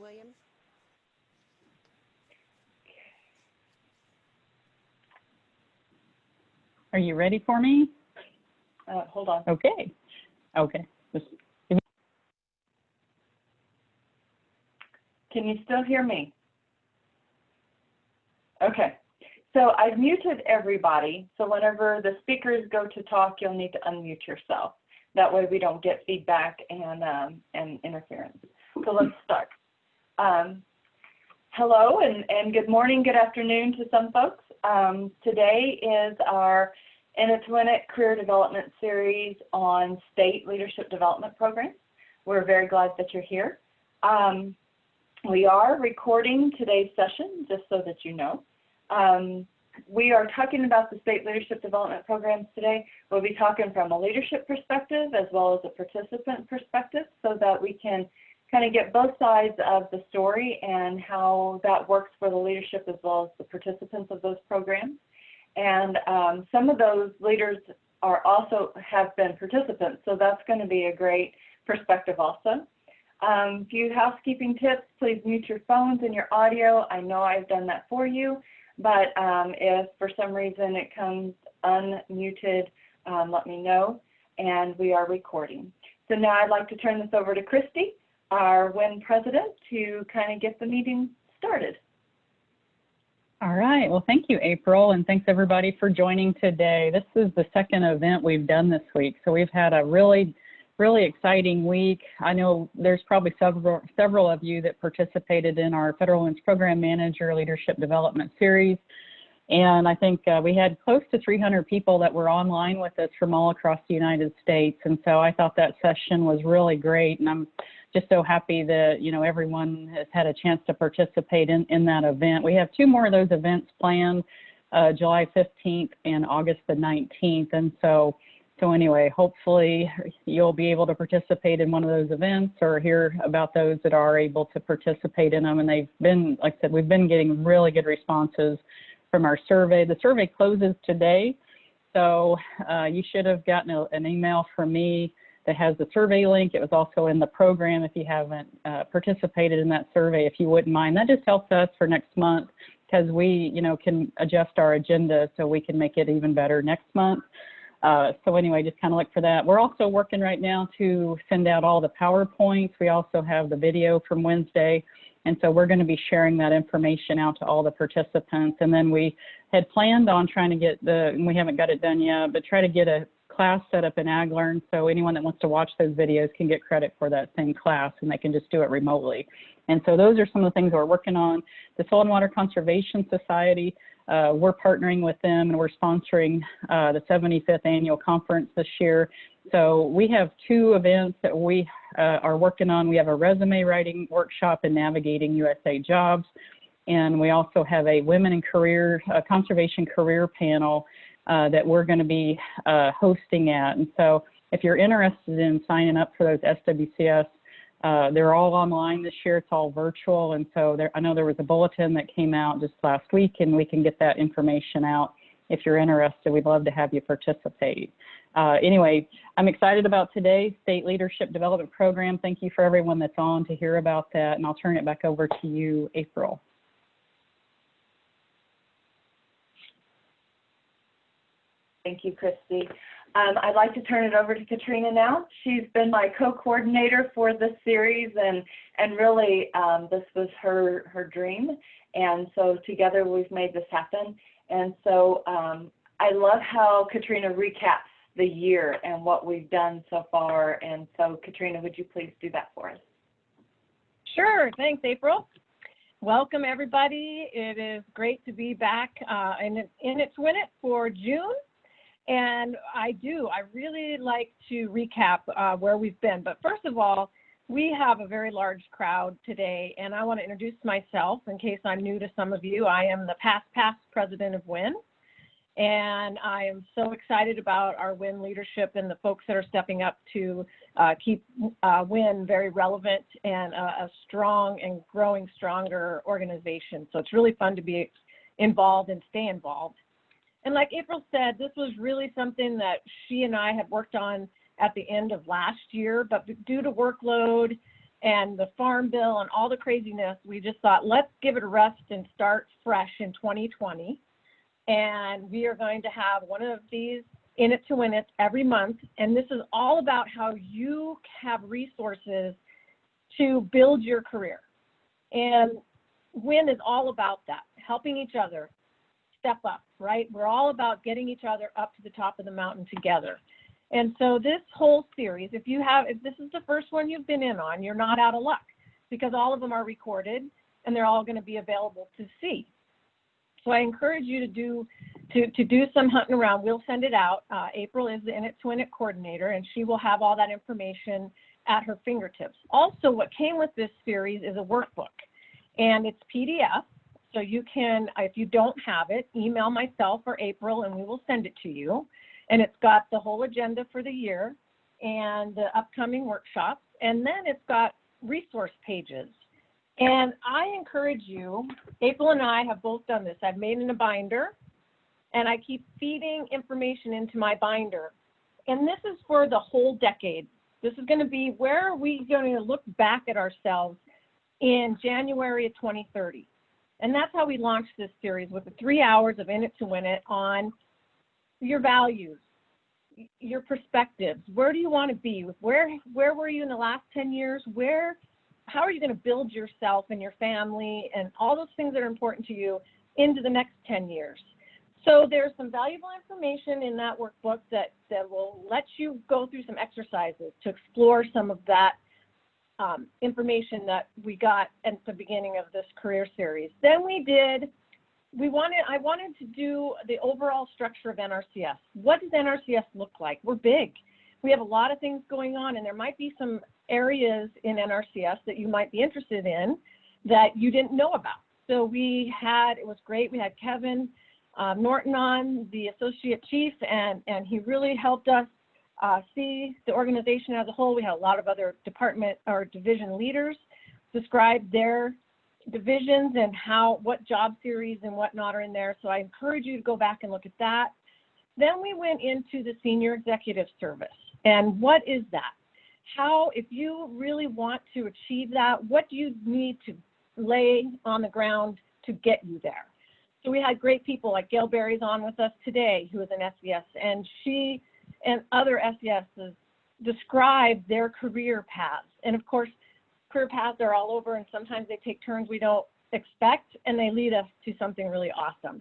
William. Are you ready for me? Hold on. Okay. Can you still hear me? Okay. So I've muted everybody. So whenever the speakers go to talk, you'll need to unmute yourself. That way we don't get feedback and interference. So let's start. Hello and good morning, good afternoon to some folks. Today is our In Its Win It Career Development Series on State Leadership Development Programs. We're very glad that you're here. We are recording today's session, just so that you know. We are talking about the State Leadership Development Programs today. We'll be talking from a leadership perspective as well as a participant perspective so that we can kind of get both sides of the story and how that works for the leadership as well as the participants of those programs. And some of those leaders are also have been participants, so that's going to be a great perspective also. A few housekeeping tips: please mute your phones and your audio. I know I've done that for you, but if for some reason it comes unmuted, let me know, and we are recording. So now I'd like to turn this over to Christy, our WIN president, to kind of get the meeting started. All right. Well, thank you, April, and thanks everybody for joining today. This is the second event we've done this week, so we've had a really exciting week. I know there's probably several of you that participated in our Federal WINS Program Manager Leadership Development Series, and I think we had close to 300 people that were online with us from all across the United States, and so I thought that session was really great, and I'm just so happy that, you know, everyone has had a chance to participate in that event. We have two more of those events planned, July 15th and August the 19th. And so anyway, hopefully you'll be able to participate in one of those events or hear about those that are able to participate in them. And they've been, like I said, we've been getting really good responses from our survey. The survey closes today. So you should have gotten an email from me that has the survey link. It was also in the program if you haven't participated in that survey, if you wouldn't mind. That just helps us for next month because we, you know, can adjust our agenda so we can make it even better next month. So anyway, just kind of look for that. We're also working right now to send out all the PowerPoints. We also have the video from Wednesday. And so we're going to be sharing that information out to all the participants. And then we had planned on trying to get and we haven't got it done yet, but try to get a class set up in AgLearn so anyone that wants to watch those videos can get credit for that same class and they can just do it remotely. And so those are some of the things we're working on. The Soil and Water Conservation Society, we're partnering with them and we're sponsoring the 75th annual conference this year. So we have two events that we are working on. We have a resume writing workshop and navigating USA jobs. And we also have a women in career, conservation career panel that we're going to be hosting at. And so if you're interested in signing up for those SWCS, they're all online this year. It's all virtual. And so I know there was a bulletin that came out just last week, and we can get that information out. If you're interested, we'd love to have you participate. Anyway, I'm excited about today's State Leadership Development Program. Thank you for everyone that's on to hear about that. And I'll turn it back over to you, April. Thank you, Christy. I'd like to turn it over to Katrina now. She's been my co-coordinator for this series, and really this was her dream. And so together we've made this happen. And so I love how Katrina recaps the year and what we've done so far. And so Katrina, would you please do that for us? Sure. Thanks, April. Welcome, everybody. It is great to be back in Its Win It for June. And I really like to recap where we've been. But first of all, we have a very large crowd today, and I want to introduce myself in case I'm new to some of you. I am the past president of WIN, and I am so excited about our WIN leadership and the folks that are stepping up to keep WIN very relevant and a strong and growing stronger organization. So it's really fun to be involved and stay involved. And like April said, this was really something that she and I had worked on at the end of last year, but due to workload and the Farm Bill and all the craziness, we just thought, let's give it a rest and start fresh in 2020. And we are going to have one of these In It to Win It every month. And this is all about how you have resources to build your career. And WIN is all about that, helping each other step up, right? We're all about getting each other up to the top of the mountain together. And so this whole series, if this is the first one you've been in on, you're not out of luck, because all of them are recorded and they're all going to be available to see. So I encourage you to do some hunting around. We'll send it out. April is the In It to Win It coordinator, and she will have all that information at her fingertips. Also, what came with this series is a workbook, and it's PDF. So you can, if you don't have it, email myself or April, and we will send it to you. And it's got the whole agenda for the year and the upcoming workshops, and then it's got resource pages. And I encourage you, April and I have both done this. I've made in a binder, and I keep feeding information into my binder. And this is for the whole decade. This is going to be where are we going to look back at ourselves in January of 2030. And that's how we launched this series, with the 3 hours of In It to Win It on your values, your perspectives. Where do you want to be? Where were you in the last 10 years? How are you going to build yourself and your family and all those things that are important to you into the next 10 years? So there's some valuable information in that workbook that will let you go through some exercises to explore some of that information that we got at the beginning of this career series. Then I wanted to do the overall structure of NRCS. What does NRCS look like? We're big. We have a lot of things going on, and there might be some areas in NRCS that you might be interested in that you didn't know about. So it was great. We had Kevin Norton on, the associate chief, and he really helped us see the organization as a whole. We had a lot of other department or division leaders describe their divisions and what job series and whatnot are in there. So I encourage you to go back and look at that. Then we went into the Senior Executive Service. And what is that? If you really want to achieve that, what do you need to lay on the ground to get you there? So we had great people like Gayle Barry's on with us today, who is an SES, and she and other SESs describe their career paths. And of course, career paths are all over, and sometimes they take turns we don't expect, and they lead us to something really awesome.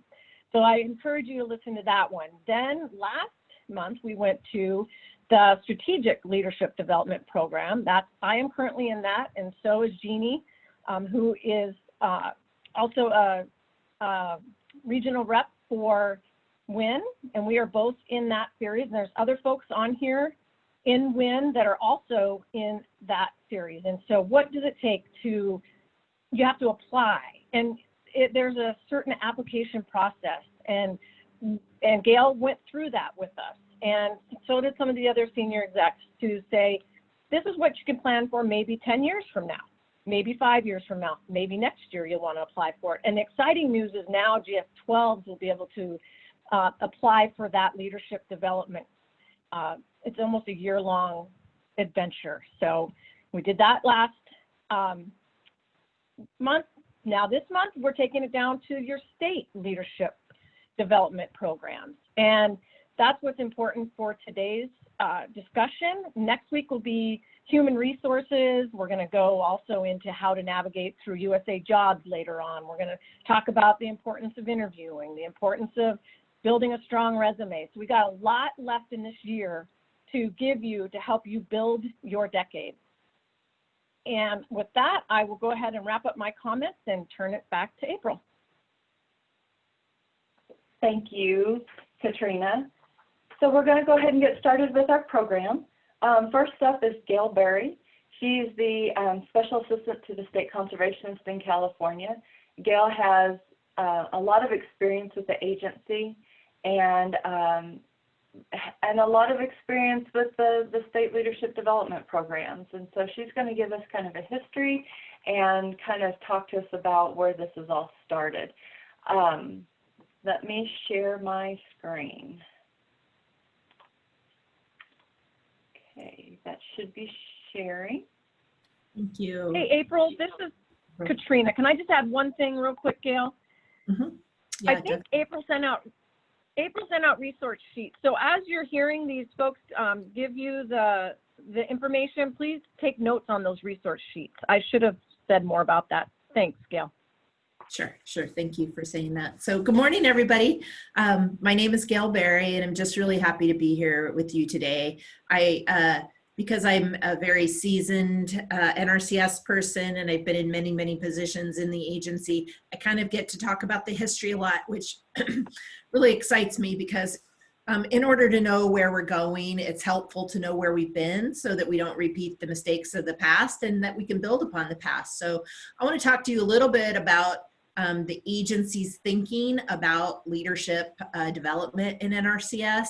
So I encourage you to listen to that one. Then last month, we went to the Strategic Leadership Development Program. I am currently in that, and so is Jeanne, who is also a regional rep for WIN, and we are both in that series. And there's other folks on here in WIN that are also in that series. And so what does it take you have to apply, and there's a certain application process, and Gayle went through that with us, and so did some of the other senior execs, to say, this is what you can plan for maybe 10 years from now, maybe 5 years from now, maybe next year you'll want to apply for it. And the exciting news is now GS-12s will be able to apply for that leadership development. It's almost a year-long adventure. So we did that last month. Now this month, we're taking it down to your state leadership development programs. And that's what's important for today's discussion. Next week will be human resources. We're going to go also into how to navigate through USA Jobs later on. We're going to talk about the importance of interviewing, the importance of building a strong resume. So we got a lot left in this year to give you to help you build your decade. And with that, I will go ahead and wrap up my comments and turn it back to April. Thank you, Katrina. So we're going to go ahead and get started with our program. First up is Gayle Barry. She's the Special Assistant to the State Conservationist in California. Gayle has a lot of experience with the agency and a lot of experience with the state leadership development programs. And so she's going to give us kind of a history and kind of talk to us about where this is all started. Let me share my screen. Okay, that should be sharing. Thank you. Hey, April, this is Katrina. Can I just add one thing real quick, Gayle? Mm-hmm. Yeah, I think April sent out resource sheets. So as you're hearing these folks give you the information, please take notes on those resource sheets. I should have said more about that. Thanks, Gayle. Sure. Thank you for saying that. So good morning, everybody. My name is Gayle Barry, and I'm just really happy to be here with you today. Because I'm a very seasoned NRCS person, and I've been in many, many positions in the agency, I kind of get to talk about the history a lot, which really excites me because in order to know where we're going, it's helpful to know where we've been so that we don't repeat the mistakes of the past and that we can build upon the past. So I want to talk to you a little bit about the agency's thinking about leadership development in NRCS.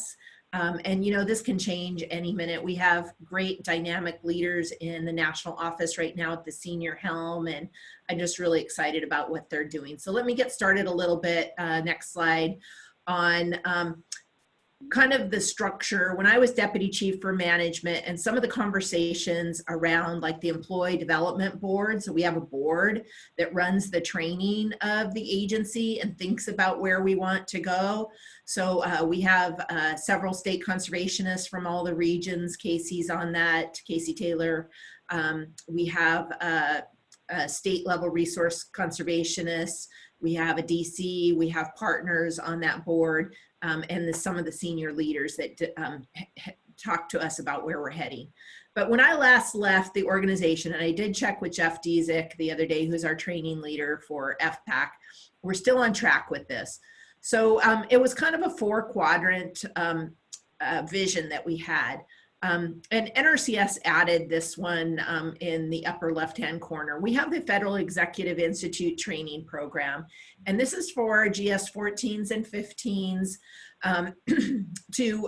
And this can change any minute. We have great dynamic leaders in the national office right now at the senior helm, and I'm just really excited about what they're doing. So let me get started a little bit, next slide, on kind of the structure. When I was deputy chief for management and some of the conversations around like the employee development board. So we have a board that runs the training of the agency and thinks about where we want to go. So we have several state conservationists from all the regions. Casey's on that, Casey Taylor. We have a state level resource conservationists. We have a DC, we have partners on that board, and some of the senior leaders that talk to us about where we're heading. But when I last left the organization, and I did check with Jeff Dezek the other day, who's our training leader for FPAC, we're still on track with this. So it was kind of a 4-quadrant vision that we had. And NRCS added this one in the upper left-hand corner. We have the Federal Executive Institute training program, and this is for GS 14s and 15s to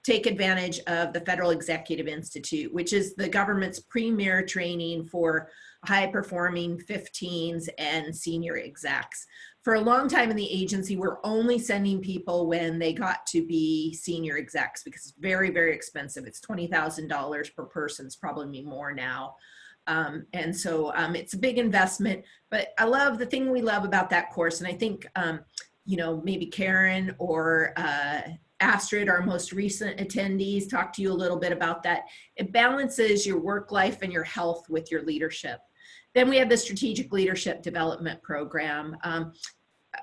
take advantage of the Federal Executive Institute, which is the government's premier training for high-performing 15s and senior execs. For a long time in the agency, we're only sending people when they got to be senior execs because it's very, very expensive. It's $20,000 per person. It's probably more now. And so it's a big investment, but I love the thing we love about that course. And I think, maybe Karen or Astrid, our most recent attendees, talk to you a little bit about that. It balances your work life and your health with your leadership. Then we have the Strategic Leadership Development Program.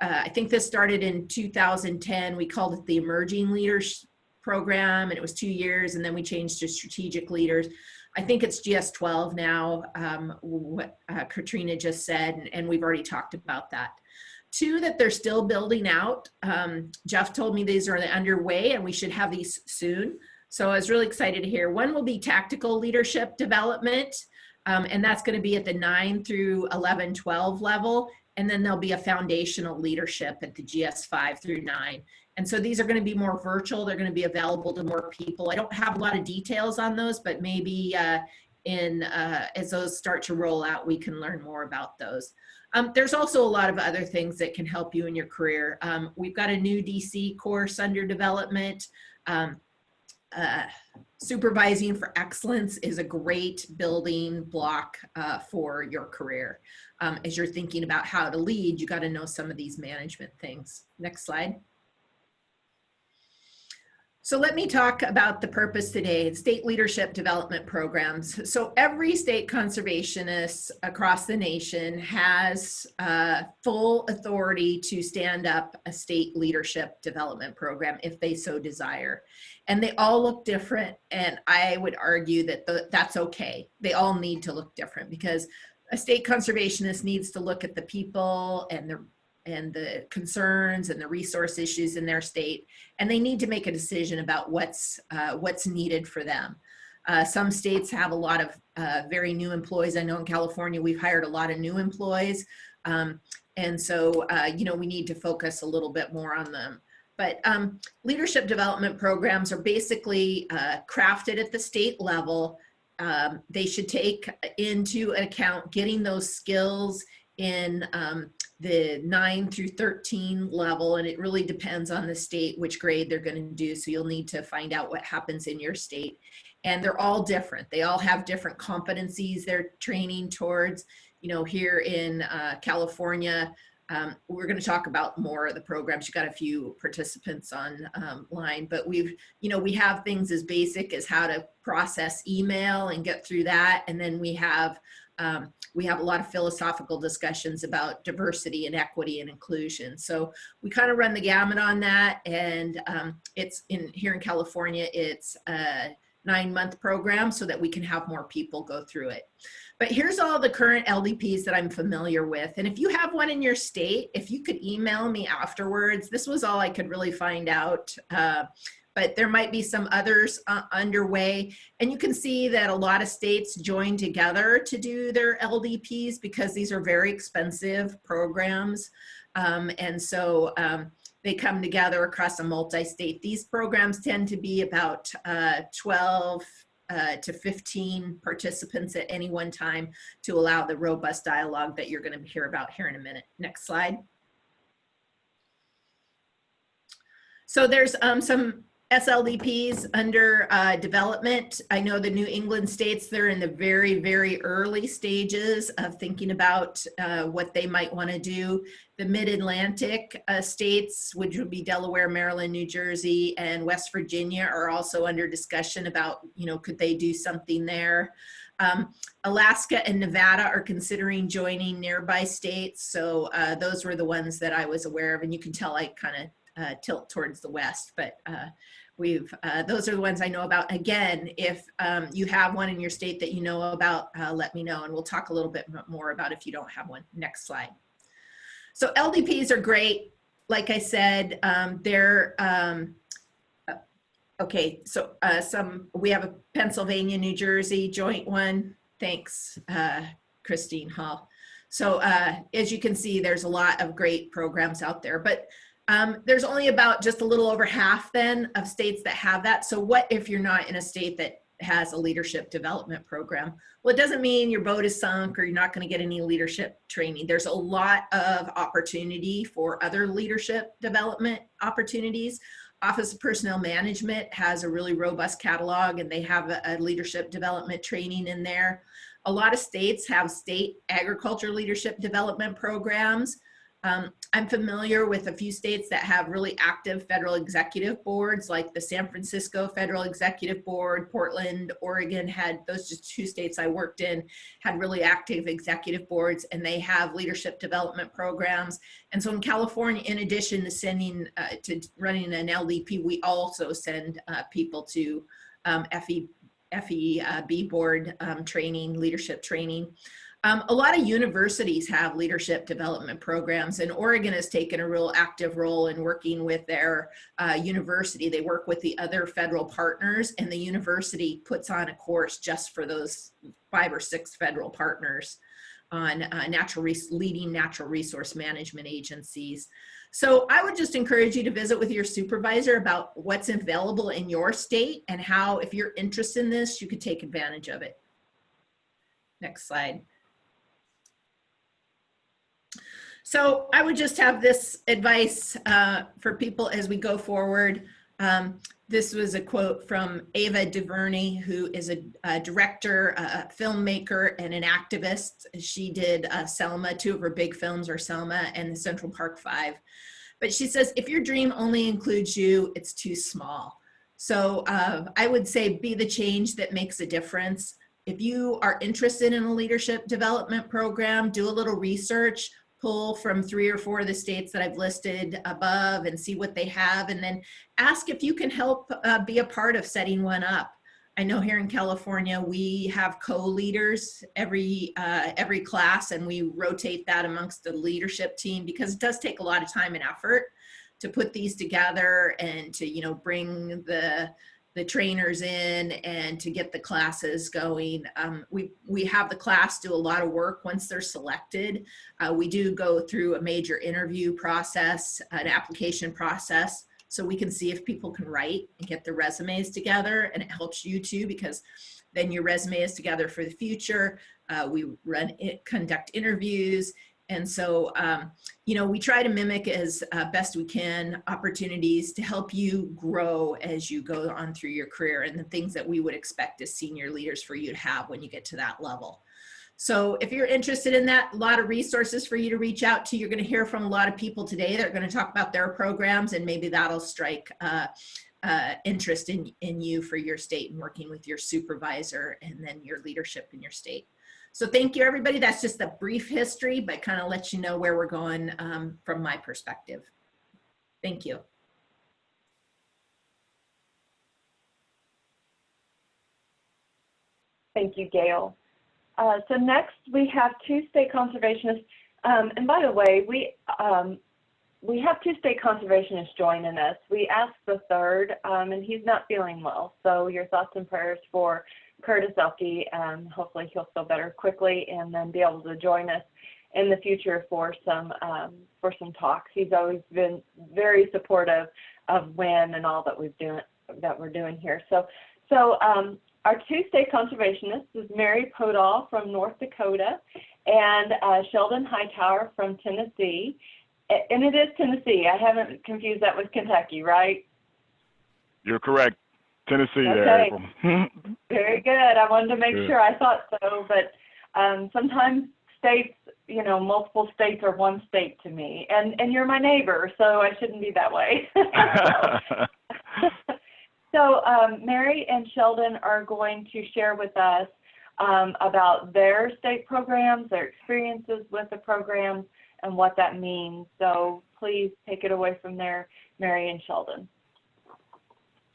I think this started in 2010. We called it the Emerging Leaders Program, and it was 2 years, and then we changed to Strategic Leaders. I think it's GS 12 now, what Katrina just said, and we've already talked about that. 2 that they're still building out. Jeff told me these are underway, and we should have these soon. So I was really excited to hear. 1 will be Tactical Leadership Development. And that's going to be at the 9 through 11, 12 level. And then there'll be a foundational leadership at the GS 5 through 9. And so these are going to be more virtual. They're going to be available to more people. I don't have a lot of details on those, but maybe as those start to roll out, we can learn more about those. There's also a lot of other things that can help you in your career. We've got a new DC course under development. Supervising for excellence is a great building block for your career. As you're thinking about how to lead, you got to know some of these management things. Next slide. So let me talk about the purpose today, state leadership development programs. So every state conservationist across the nation has full authority to stand up a state leadership development program if they so desire. And they all look different, and I would argue that that's okay. They all need to look different because a state conservationist needs to look at the people and the concerns and the resource issues in their state, and they need to make a decision about what's needed for them. Some states have a lot of very new employees. I know in California we've hired a lot of new employees, and so we need to focus a little bit more on them. But leadership development programs are basically crafted at the state level. They should take into account getting those skills in the 9 through 13 level, and it really depends on the state which grade they're going to do, so you'll need to find out what happens in your state. and they're all different. They all have different competencies they're training towards. You know, here in California, we're going to talk about more of the programs. You got a few participants on line, but we have things as basic as how to process email and get through that. And then we have a lot of philosophical discussions about diversity and equity and inclusion. So we kind of run the gamut on that. And here in California, it's a 9-month program so that we can have more people go through it. But here's all the current LDPs that I'm familiar with. And if you have one in your state, if you could email me afterwards, this was all I could really find out. But there might be some others underway. And you can see that a lot of states join together to do their LDPs because these are very expensive programs. And so they come together across a multi-state. These programs tend to be about 12 to 15 participants at any one time to allow the robust dialogue that you're going to hear about here in a minute. Next slide. So there's some SLDPs under development. I know the New England states, they're in the very, very early stages of thinking about what they might want to do. The Mid-Atlantic states, which would be Delaware, Maryland, New Jersey, and West Virginia, are also under discussion about, could they do something there. Alaska and Nevada are considering joining nearby states. So those were the ones that I was aware of, and you can tell I kind of tilt towards the West, but those are the ones I know about. Again, if you have one in your state that you know about, let me know, and we'll talk a little bit more about if you don't have one. Next slide. So LDPs are great. Like I said, okay, so we have a Pennsylvania, New Jersey joint one. Thanks, Christine Hall. So as you can see, there's a lot of great programs out there, but there's only about just a little over half then of states that have that. So what if you're not in a state that has a leadership development program? Well, it doesn't mean your boat is sunk or you're not going to get any leadership training. There's a lot of opportunity for other leadership development opportunities. Office of Personnel Management has a really robust catalog, and they have a leadership development training in there. A lot of states have state agriculture leadership development programs. I'm familiar with a few states that have really active federal executive boards, like the San Francisco Federal Executive Board. Portland, Oregon had, those just 2 states I worked in, had really active executive boards, and they have leadership development programs. And so in California, in addition to to running an LDP, we also send people to FEB board training, leadership training. A lot of universities have leadership development programs, and Oregon has taken a real active role in working with their university. They work with the other federal partners, and the university puts on a course just for those 5 or 6 federal partners on leading natural resource management agencies. So I would just encourage you to visit with your supervisor about what's available in your state and how, if you're interested in this, you could take advantage of it. Next slide. So I would just have this advice for people as we go forward. This was a quote from Ava DuVernay, who is a director, a filmmaker, and an activist. She did Selma. 2 of her big films are Selma and the Central Park 5. But she says, if your dream only includes you, it's too small. So I would say be the change that makes a difference. If you are interested in a leadership development program, do a little research. Pull from 3 or 4 of the states that I've listed above and see what they have, and then ask if you can help be a part of setting one up. I know here in California, we have co-leaders every class, and we rotate that amongst the leadership team because it does take a lot of time and effort to put these together and to, bring the trainers in and to get the classes going. We have the class do a lot of work once they're selected. We do go through a major interview process, an application process, so we can see if people can write and get their resumes together, and it helps you too, because then your resume is together for the future. We conduct interviews, And so, you know, we try to mimic as best we can opportunities to help you grow as you go on through your career and the things that we would expect as senior leaders for you to have when you get to that level. So if you're interested in that, a lot of resources for you to reach out to. You're going to hear from a lot of people today that are going to talk about their programs, and maybe that'll strike interest in you for your state and working with your supervisor and then your leadership in your state. So thank you, everybody. That's just a brief history, but kind of lets you know where we're going from my perspective. Thank you. Thank you, Gayle. So next we have two state conservationists. And by the way, we have two state conservationists joining us. We asked the third, and he's not feeling well. So your thoughts and prayers for Curtis Elke, and hopefully he'll feel better quickly and then be able to join us in the future for some talks. He's always been very supportive of WIN and all that we're doing here. So our two state conservationists is Mary Podoll from North Dakota and Sheldon Hightower from Tennessee. And it is Tennessee. I haven't confused that with Kentucky, right? You're correct. Tennessee, okay. there, April. Very good. I wanted to make sure. I thought so, but sometimes states, you know, multiple states are one state to me. And you're my neighbor, so I shouldn't be that way. So Mary and Sheldon are going to share with us about their state programs, their experiences with the programs, and what that means. So please take it away from there, Mary and Sheldon.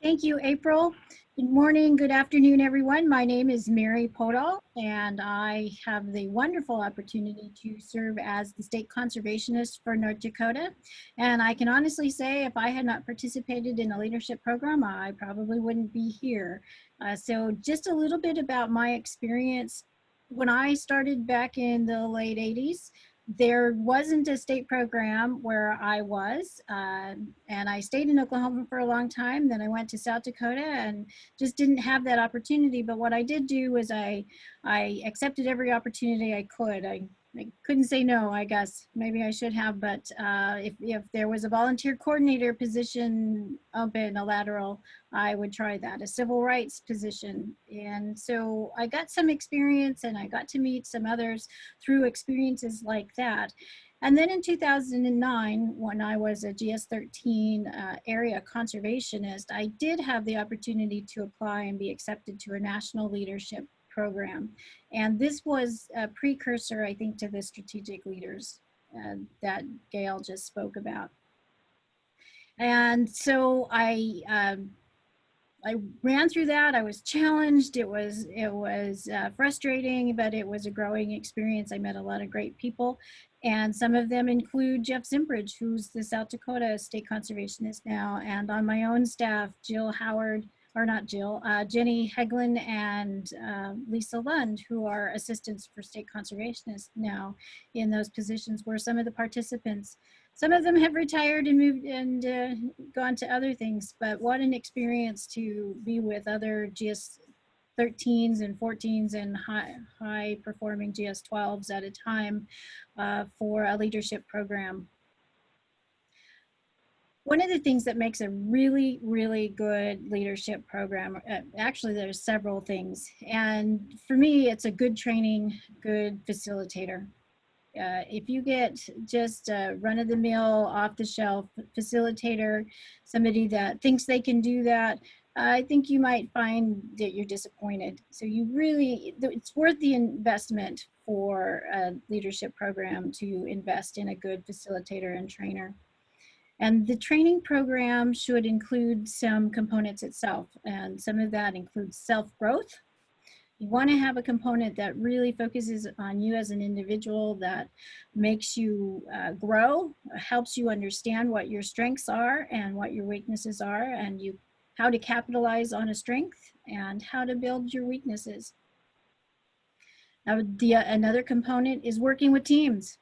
Thank you, April. Good morning, good afternoon, everyone. My name is Mary Podoll, and I have the wonderful opportunity to serve as the state conservationist for North Dakota. And I can honestly say, if I had not participated in a leadership program, I probably wouldn't be here. So just a little bit about my experience. When I started back in the late 80s, there wasn't a state program where I was, and I stayed in Oklahoma for a long time. Then I went to South Dakota and just didn't have that opportunity. But what I did do was I accepted every opportunity I could. I couldn't say no, I guess. Maybe I should have, but if there was a volunteer coordinator position open, a lateral, I would try that, a civil rights position. And so I got some experience and I got to meet some others through experiences like that. And then in 2009, when I was a GS13 area conservationist, I did have the opportunity to apply and be accepted to a national leadership program. And this was a precursor, I think, to the strategic leaders that Gayle just spoke about. And so I ran through that. I was challenged. It was frustrating, but it was a growing experience. I met a lot of great people, and some of them include Jeff Zimbridge, who's the South Dakota state conservationist now, and on my own staff, Jill Howard, or not Jill, Jenny Heglin and Lisa Lund, who are assistants for state conservationists now in those positions, were some of the participants. Some of them have retired and moved and gone to other things, but what an experience to be with other GS13s and 14s and high performing GS12s at a time for a leadership program. One of the things that makes a really, really good leadership program, actually there's several things, and for me it's a good training, good facilitator. If you get just a run-of-the-mill, off-the-shelf facilitator, somebody that thinks they can do that, I think you might find that you're disappointed. So it's worth the investment for a leadership program to invest in a good facilitator and trainer. And the training program should include some components itself, and some of that includes self-growth. You want to have a component that really focuses on you as an individual, that makes you grow, helps you understand what your strengths are and what your weaknesses are, and how to capitalize on a strength and how to build your weaknesses. Now, another component is working with teams.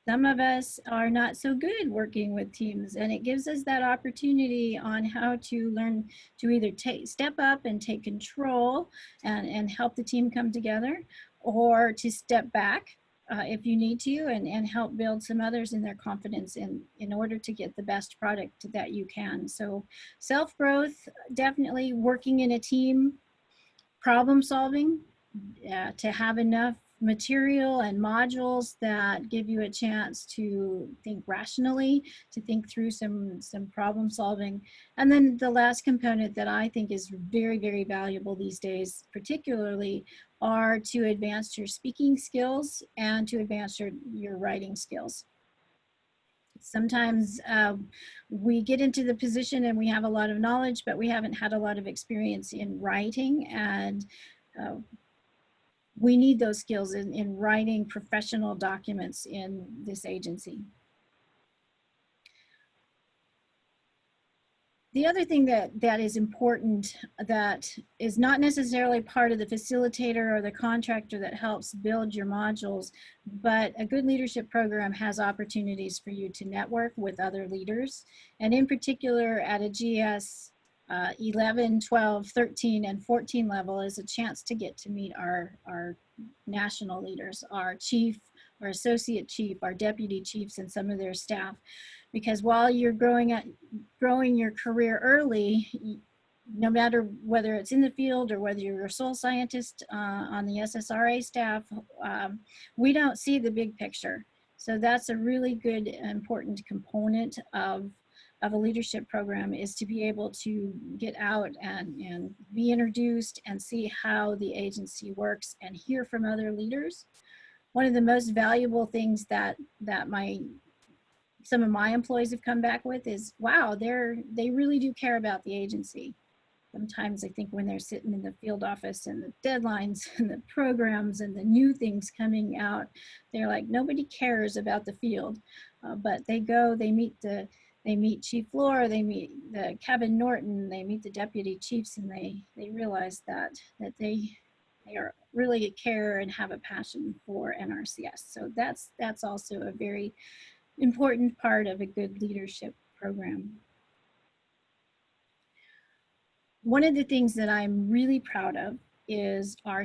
Some of us are not so good working with teams, and it gives us that opportunity on how to learn to either step up and take control and help the team come together, or to step back if you need to, and help build some others in their confidence in order to get the best product that you can. So self-growth, definitely working in a team, problem solving, to have enough material and modules that give you a chance to think rationally, to think through some problem solving. And then the last component that I think is very, very valuable these days, particularly, are to advance your speaking skills and to advance your writing skills. Sometimes we get into the position and we have a lot of knowledge, but we haven't had a lot of experience in writing, and we need those skills in writing professional documents in this agency. The other thing that is important, that is not necessarily part of the facilitator or the contractor that helps build your modules, but a good leadership program has opportunities for you to network with other leaders. And in particular, at a GS 11, 12, 13, and 14 level is a chance to get to meet our national leaders, our chief, our associate chief, our deputy chiefs, and some of their staff. Because while you're growing your career early, no matter whether it's in the field or whether you're a sole scientist on the SSRA staff, we don't see the big picture. So that's a really good, important component of a leadership program, is to be able to get out and be introduced and see how the agency works and hear from other leaders. One of the most valuable things that some of my employees have come back with is, wow, they really do care about the agency. Sometimes I think when they're sitting in the field office and the deadlines and the programs and the new things coming out, they're like, nobody cares about the field. But they go, they meet Chief Floor, they meet the Kevin Norton, they meet the deputy chiefs, and they realize that they are really care and have a passion for NRCS. So that's also a very important part of a good leadership program. One of the things that I'm really proud of is our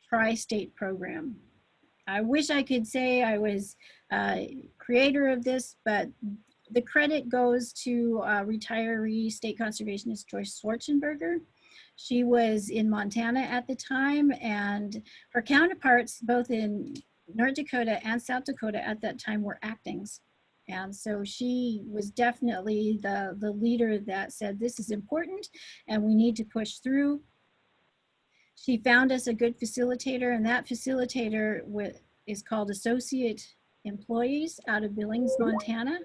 tri-state program. I wish I could say I was creator of this, but the credit goes to retiree state conservationist Joyce Schwarzenberger. She was in Montana at the time, and her counterparts both in North Dakota and South Dakota at that time were actings. And so she was definitely the leader that said, this is important and we need to push through. She found us a good facilitator, and that facilitator is called Associate Employees out of Billings, Montana.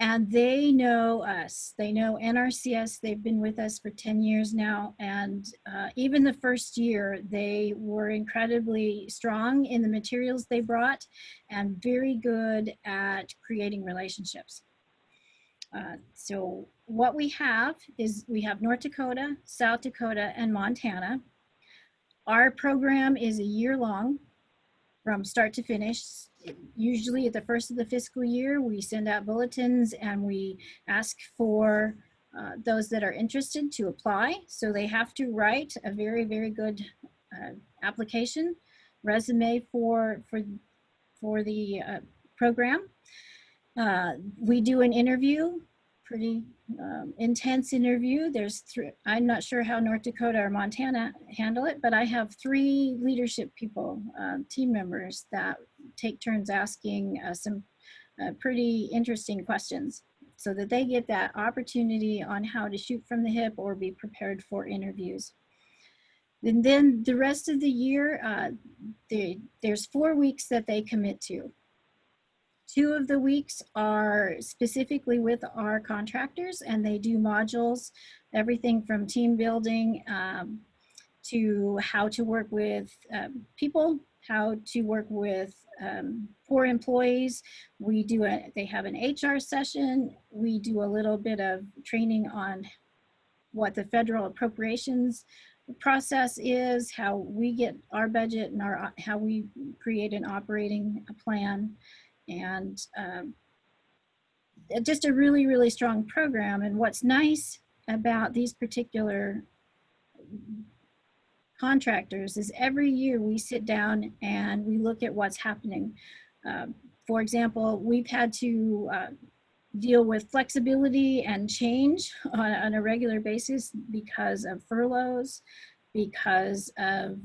And they know us. They know NRCS. They've been with us for 10 years now. And even the first year, they were incredibly strong in the materials they brought and very good at creating relationships. So what we have is we have North Dakota, South Dakota, and Montana. Our program is a year long from start to finish. Usually at the first of the fiscal year, we send out bulletins and we ask for those that are interested to apply. So they have to write a very, very good application, resume for the program. We do an interview, pretty intense interview. There's three. I'm not sure how North Dakota or Montana handle it, but I have 3 leadership people, team members, that take turns asking some pretty interesting questions so that they get that opportunity on how to shoot from the hip or be prepared for interviews. And then the rest of the year, there's 4 weeks that they commit to. 2 of the weeks are specifically with our contractors, and they do modules, everything from team building to how to work with people, how to work with poor employees. They have an HR session. We do a little bit of training on what the federal appropriations process is, how we get our budget, and how we create an operating plan. And just a really, really strong program. And what's nice about these particular contractors is every year we sit down and we look at what's happening. For example, we've had to deal with flexibility and change on a regular basis because of furloughs, because of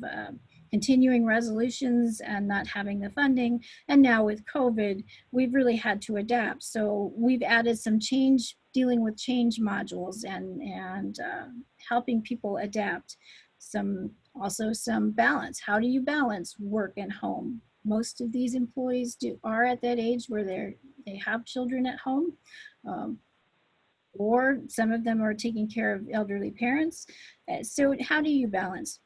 continuing resolutions and not having the funding. And now with COVID, we've really had to adapt. So we've added some change, dealing with change modules and helping people adapt. Also some balance. How do you balance work and home? Most of these employees are at that age where they have children at home, or some of them are taking care of elderly parents. So how do you balance?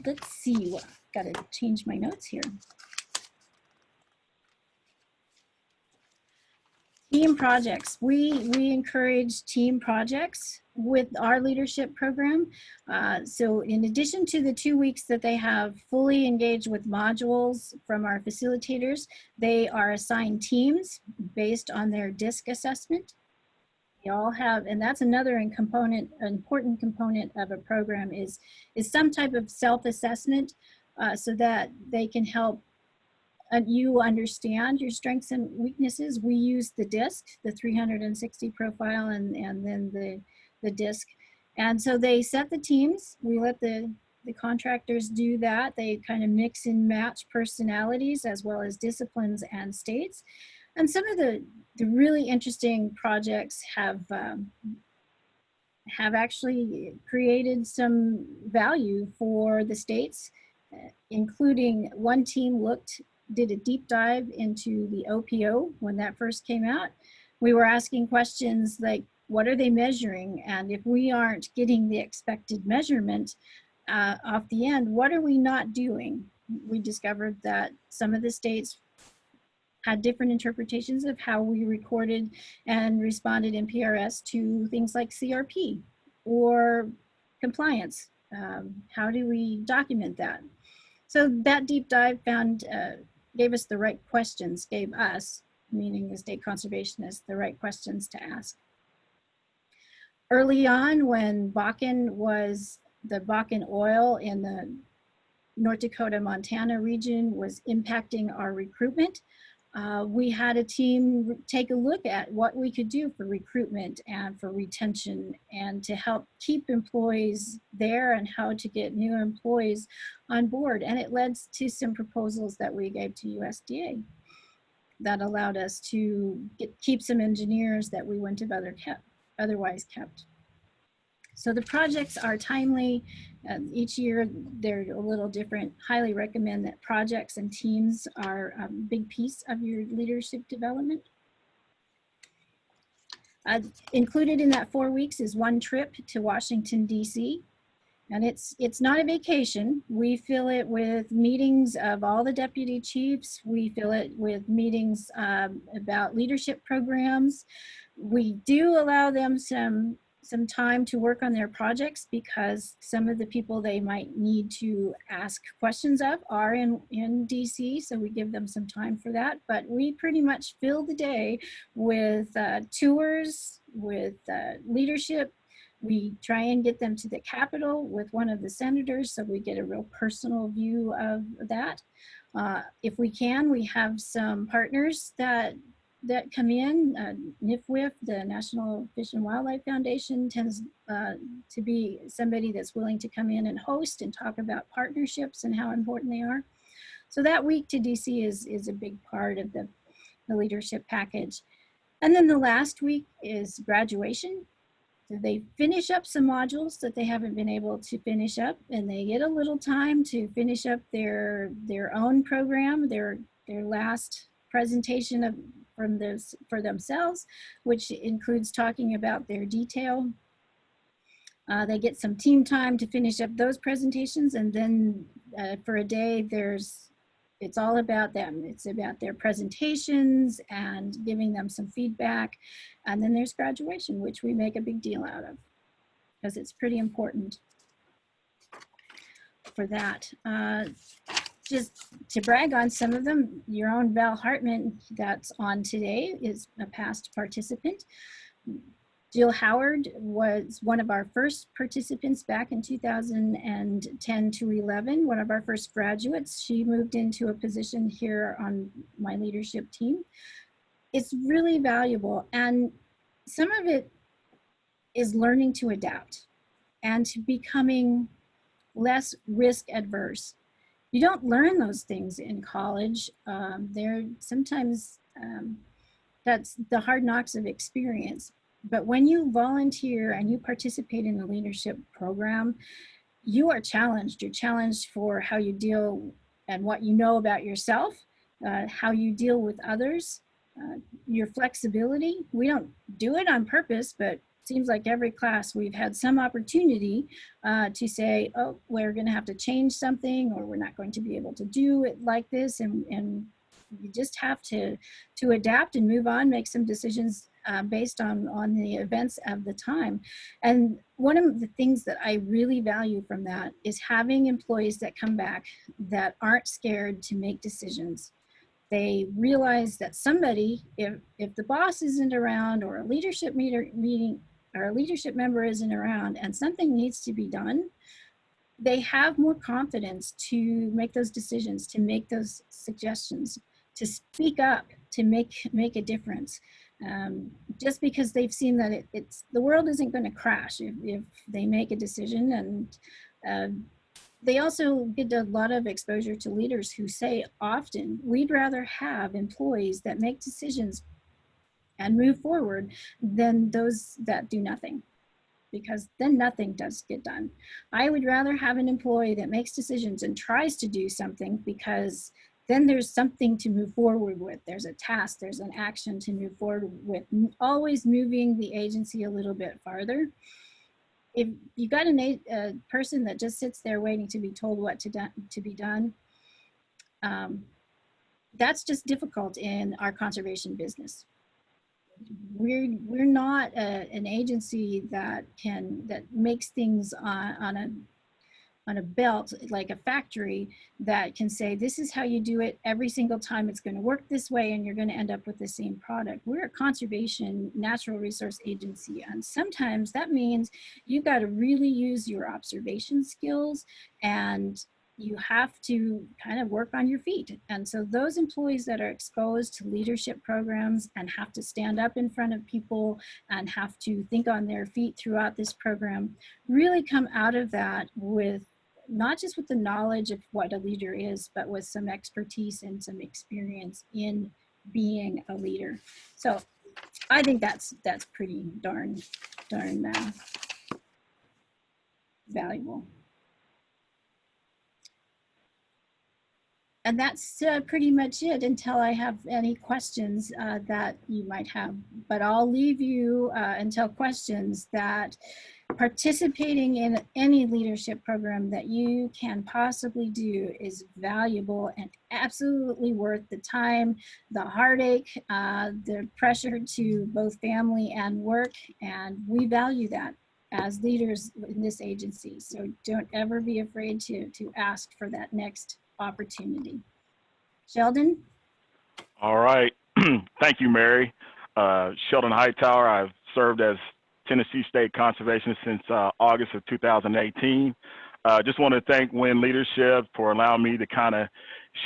Let's see, got to change my notes here. Team projects. We encourage team projects with our leadership program. So in addition to the 2 weeks that they have fully engaged with modules from our facilitators, they are assigned teams based on their DISC assessment. They all have, and that's another important component of a program is some type of self-assessment so that they can help you understand your strengths and weaknesses. We use the DISC, the 360 profile, and then the DISC. And so they set the teams. We let the contractors do that. They kind of mix and match personalities as well as disciplines and states. And some of the really interesting projects have actually created some value for the states, including one team did a deep dive into the OPO when that first came out. We were asking questions like, what are they measuring? And if we aren't getting the expected measurement off the end, what are we not doing? We discovered that some of the states had different interpretations of how we recorded and responded in PRS to things like CRP or compliance. How do we document that? So that deep dive gave us the right questions, gave us, meaning the state conservationists, the right questions to ask. Early on, when the Bakken oil in the North Dakota, Montana region was impacting our recruitment, we had a team take a look at what we could do for recruitment and for retention and to help keep employees there and how to get new employees on board. And it led to some proposals that we gave to USDA that allowed us to keep some engineers that we wouldn't have otherwise kept. So the projects are timely. Each year they're a little different. Highly recommend that projects and teams are a big piece of your leadership development. Included in that 4 weeks is one trip to Washington, D.C. And it's not a vacation. We fill it with meetings of all the deputy chiefs. We fill it with meetings about leadership programs. We do allow them some time to work on their projects because some of the people they might need to ask questions of are in DC, so we give them some time for that. But we pretty much fill the day with tours, with leadership. We try and get them to the Capitol with one of the senators so we get a real personal view of that. If we can, we have some partners that come in. NIFWIF, the National Fish and Wildlife Foundation, tends to be somebody that's willing to come in and host and talk about partnerships and how important they are. So that week to DC is a big part of the leadership package. And then the last week is graduation. So they finish up some modules that they haven't been able to finish up, and they get a little time to finish up their own program, their last presentation for themselves, which includes talking about their detail. They get some team time to finish up those presentations, and then for a day it's all about them. It's about their presentations and giving them some feedback. And then there's graduation, which we make a big deal out of because it's pretty important for that. Just to brag on some of them, your own Val Hartman that's on today is a past participant. Jill Howard was one of our first participants back in 2010 to 11, one of our first graduates. She moved into a position here on my leadership team. It's really valuable, and some of it is learning to adapt and to becoming less risk adverse. You don't learn those things in college. They're sometimes, that's the hard knocks of experience. But when you volunteer and you participate in a leadership program, you are challenged. You're challenged for how you deal and what you know about yourself, how you deal with others, your flexibility. We don't do it on purpose, but it seems like every class we've had some opportunity to say, oh, we're going to have to change something, or we're not going to be able to do it like this. And you just have to adapt and move on, make some decisions based on the events of the time. And one of the things that I really value from that is having employees that come back that aren't scared to make decisions. They realize that somebody, if the boss isn't around, or a leadership meeting or a leadership member isn't around and something needs to be done, they have more confidence to make those decisions, to make those suggestions, to speak up, to make a difference. Just because they've seen that the world isn't going to crash if they make a decision. And they also get a lot of exposure to leaders who say often, we'd rather have employees that make decisions and move forward than those that do nothing, because then nothing does get done. I would rather have an employee that makes decisions and tries to do something, because then there's something to move forward with. There's a task, there's an action to move forward with, always moving the agency a little bit farther. If you got a person that just sits there waiting to be told what to be done, that's just difficult in our conservation business. We're not an agency that makes things on a belt like a factory, that can say this is how you do it every single time. It's going to work this way and you're going to end up with the same product. We're a conservation natural resource agency, and sometimes that means you've got to really use your observation skills, and you have to kind of work on your feet. And so those employees that are exposed to leadership programs and have to stand up in front of people and have to think on their feet throughout this program really come out of that with not just with the knowledge of what a leader is, but with some expertise and some experience in being a leader. So I think that's pretty darn valuable. And that's pretty much it until I have any questions that you might have. But I'll leave you until questions that participating in any leadership program that you can possibly do is valuable and absolutely worth the time, the heartache, the pressure to both family and work. And we value that as leaders in this agency. So don't ever be afraid to ask for that next opportunity. Sheldon? All right. Thank you, Mary. Sheldon Hightower. I've served as Tennessee State Conservationist since August of 2018. Just want to thank WIN Leadership for allowing me to kind of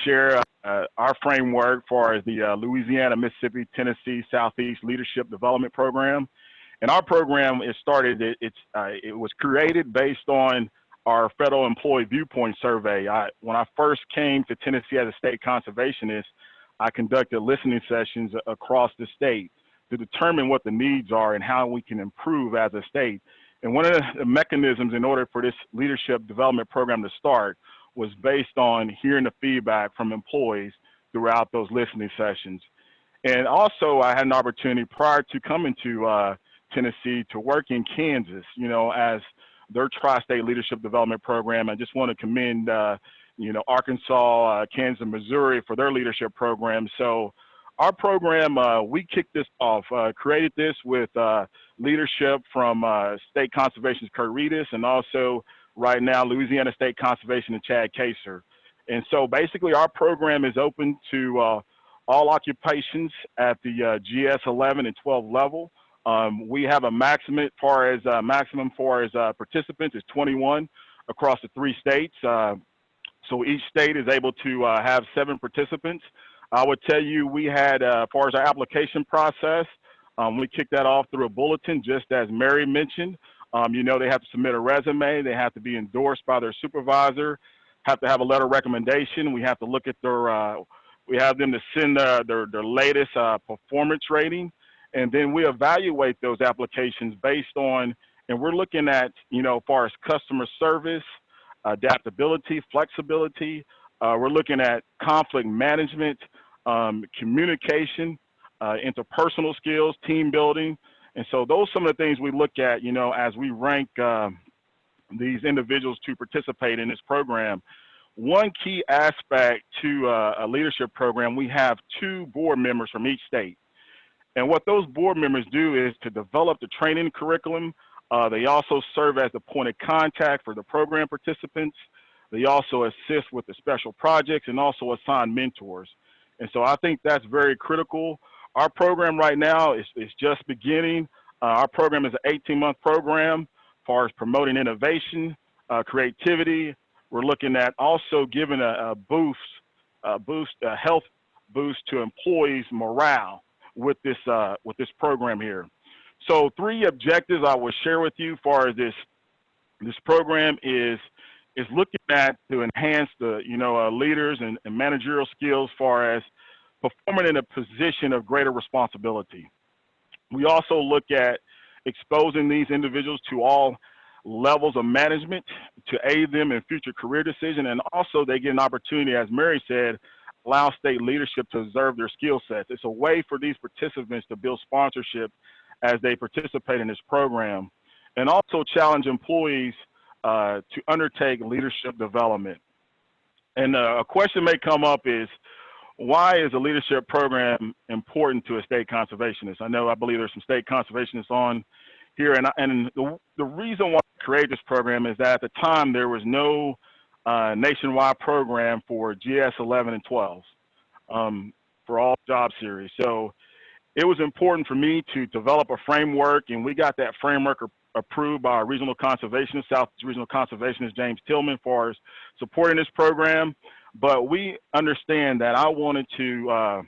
share our framework for the Louisiana, Mississippi, Tennessee, Southeast Leadership Development Program. And our program it was created based on our federal employee viewpoint survey. When I first came to Tennessee as a state conservationist, I conducted listening sessions across the state to determine what the needs are and how we can improve as a state. And one of the mechanisms in order for this leadership development program to start was based on hearing the feedback from employees throughout those listening sessions. And also I had an opportunity prior to coming to Tennessee to work in Kansas, as their tri-state leadership development program. I just want to commend, Arkansas, Kansas, and Missouri for their leadership program. So our program, we kicked this off, created this with leadership from State Conservation's Kurt Reedus, and also right now, Louisiana State Conservation and Chad Kaser. And so basically our program is open to all occupations at the GS 11 and 12 level. We have a maximum for participants is 21 across the 3 states. So each state is able to have 7 participants. I would tell you we had, as far as our application process, we kicked that off through a bulletin, just as Mary mentioned. You know, they have to submit a resume. They have to be endorsed by their supervisor, have to have a letter of recommendation. We have to look at their, we have them to send their latest performance rating. And then we evaluate those applications based on, and we're looking at, you know, as far as customer service, adaptability, flexibility. We're looking at conflict management, communication, interpersonal skills, team building. And so those are some of the things we look at, you know, as we rank these individuals to participate in this program. One key aspect to a leadership program, we have 2 board members from each state. And what those board members do is to develop the training curriculum. They also serve as the point of contact for the program participants. They also assist with the special projects and also assign mentors. And so I think that's very critical. Our program right now is just beginning. Our program is an 18-month program as far as promoting innovation, creativity. We're looking at also giving a health boost to employees' morale with this program here. So 3 objectives I will share with you as far as this program is looking at to enhance the, you know, leaders and managerial skills as far as performing in a position of greater responsibility. We also look at exposing these individuals to all levels of management to aid them in future career decision, and also they get an opportunity, as Mary said, allow state leadership to observe their skill sets. It's a way for these participants to build sponsorship as they participate in this program, and also challenge employees to undertake leadership development. And a question may come up is, why is a leadership program important to a state conservationist? I believe there's some state conservationists on here, and the reason why I created this program is that at the time there was no nationwide program for GS 11 and 12 for all job series. So it was important for me to develop a framework, and we got that framework approved by our regional conservationist, Southeast Regional Conservationist James Tillman, for supporting this program. But we understand that I wanted to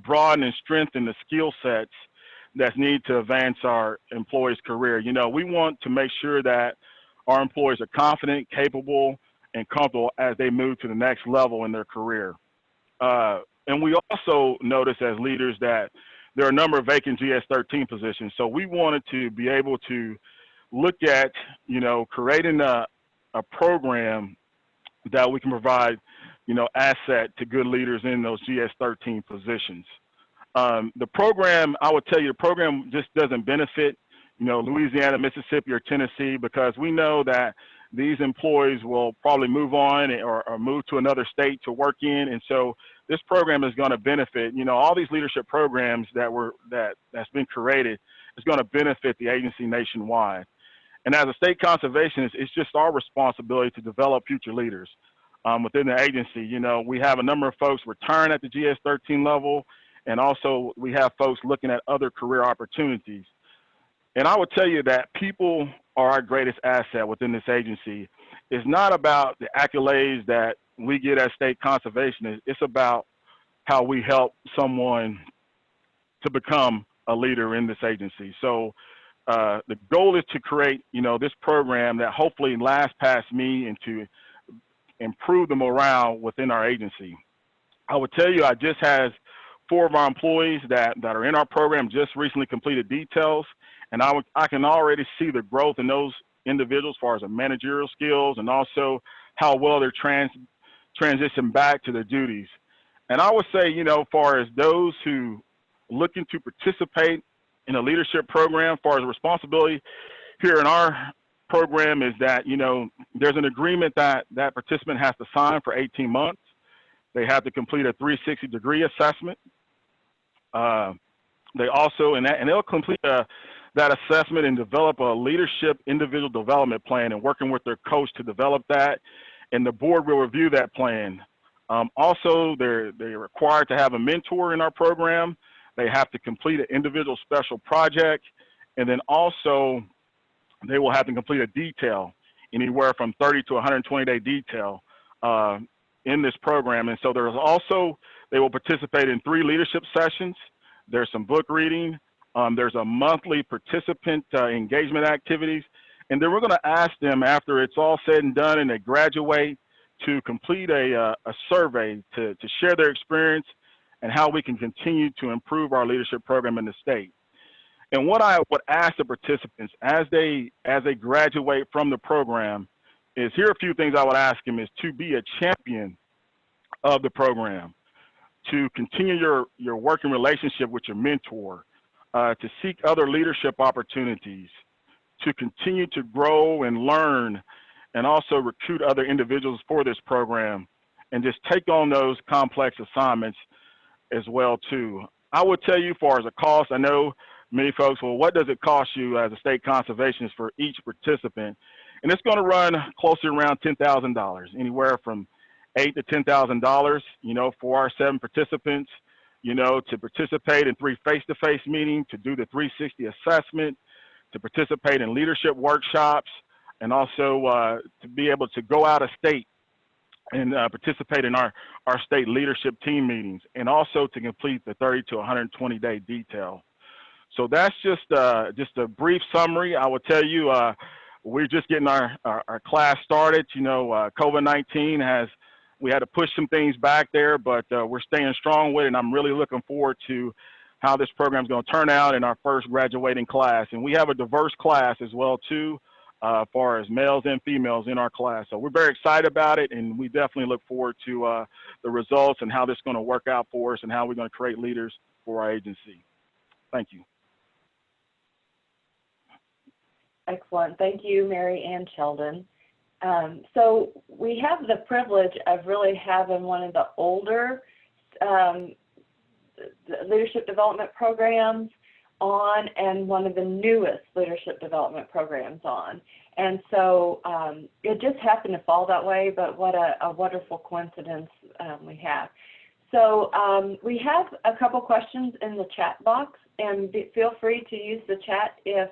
broaden and strengthen the skill sets that's needed to advance our employees' career. You know, we want to make sure that our employees are confident, capable, and comfortable as they move to the next level in their career. And we also notice as leaders that there are a number of vacant GS-13 positions. So we wanted to be able to look at, you know, creating a program that we can provide, you know, asset to good leaders in those GS-13 positions. The program, I would tell you, the program just doesn't benefit, you know, Louisiana, Mississippi, or Tennessee, because we know that these employees will probably move on or move to another state to work in. And so this program is going to benefit, you know, all these leadership programs that's been created is going to benefit the agency nationwide. And as a state conservationist, it's just our responsibility to develop future leaders within the agency. You know, we have a number of folks retiring at the GS-13 level, and also we have folks looking at other career opportunities. And I would tell you that people are our greatest asset within this agency. It's not about the accolades that we get as state conservationists. It's about how we help someone to become a leader in this agency. So the goal is to create, you know, this program that hopefully lasts past me and to improve the morale within our agency. I would tell you, I just had 4 of our employees that are in our program just recently completed details, and I can already see the growth in those individuals as far as their managerial skills and also how well they're transition back to their duties. And I would say, you know, as far as those who looking to participate in a leadership program, as far as responsibility here in our program is that, you know, there's an agreement that that participant has to sign for 18 months. They have to complete a 360-degree assessment. They also, and they'll complete that assessment and develop a leadership individual development plan and working with their coach to develop that. And the board will review that plan. Also, they're required to have a mentor in our program They have to complete an individual special project, and then also they will have to complete a detail, anywhere from 30 to 120-day detail in this program. And so there's also, they will participate in 3 leadership sessions. There's some book reading. There's a monthly participant engagement activities. And then we're going to ask them, after it's all said and done and they graduate, to complete a survey to share their experience and how we can continue to improve our leadership program in the state. And what I would ask the participants as they graduate from the program is, here are a few things I would ask them, is to be a champion of the program, to continue your working relationship with your mentor, to seek other leadership opportunities, to continue to grow and learn, and also recruit other individuals for this program, and just take on those complex assignments as well too. I would tell you, as far as a cost, I know many folks, well, what does it cost you as a state conservationist for each participant? And it's going to run closer around $10,000, anywhere from $8,000 to $10,000, you know, for our 7 participants, you know, to participate in 3 face-to-face meetings, to do the 360 assessment, to participate in leadership workshops, and also to be able to go out of state and participate in our state leadership team meetings, and also to complete the 30 to 120-day detail. So that's just a brief summary. I will tell you, we're just getting our class started. You know, COVID-19 we had to push some things back there, but we're staying strong with it. And I'm really looking forward to how this program is going to turn out in our first graduating class. And we have a diverse class as well too, as far as males and females in our class. So we're very excited about it, and we definitely look forward to the results and how this is going to work out for us and how we're going to create leaders for our agency. Thank you. Excellent. Thank you, Mary and Sheldon. So we have the privilege of really having one of the older leadership development programs on, and one of the newest leadership development programs on. And so it just happened to fall that way, but what a wonderful coincidence we have. So we have a couple questions in the chat box, and feel free to use the chat if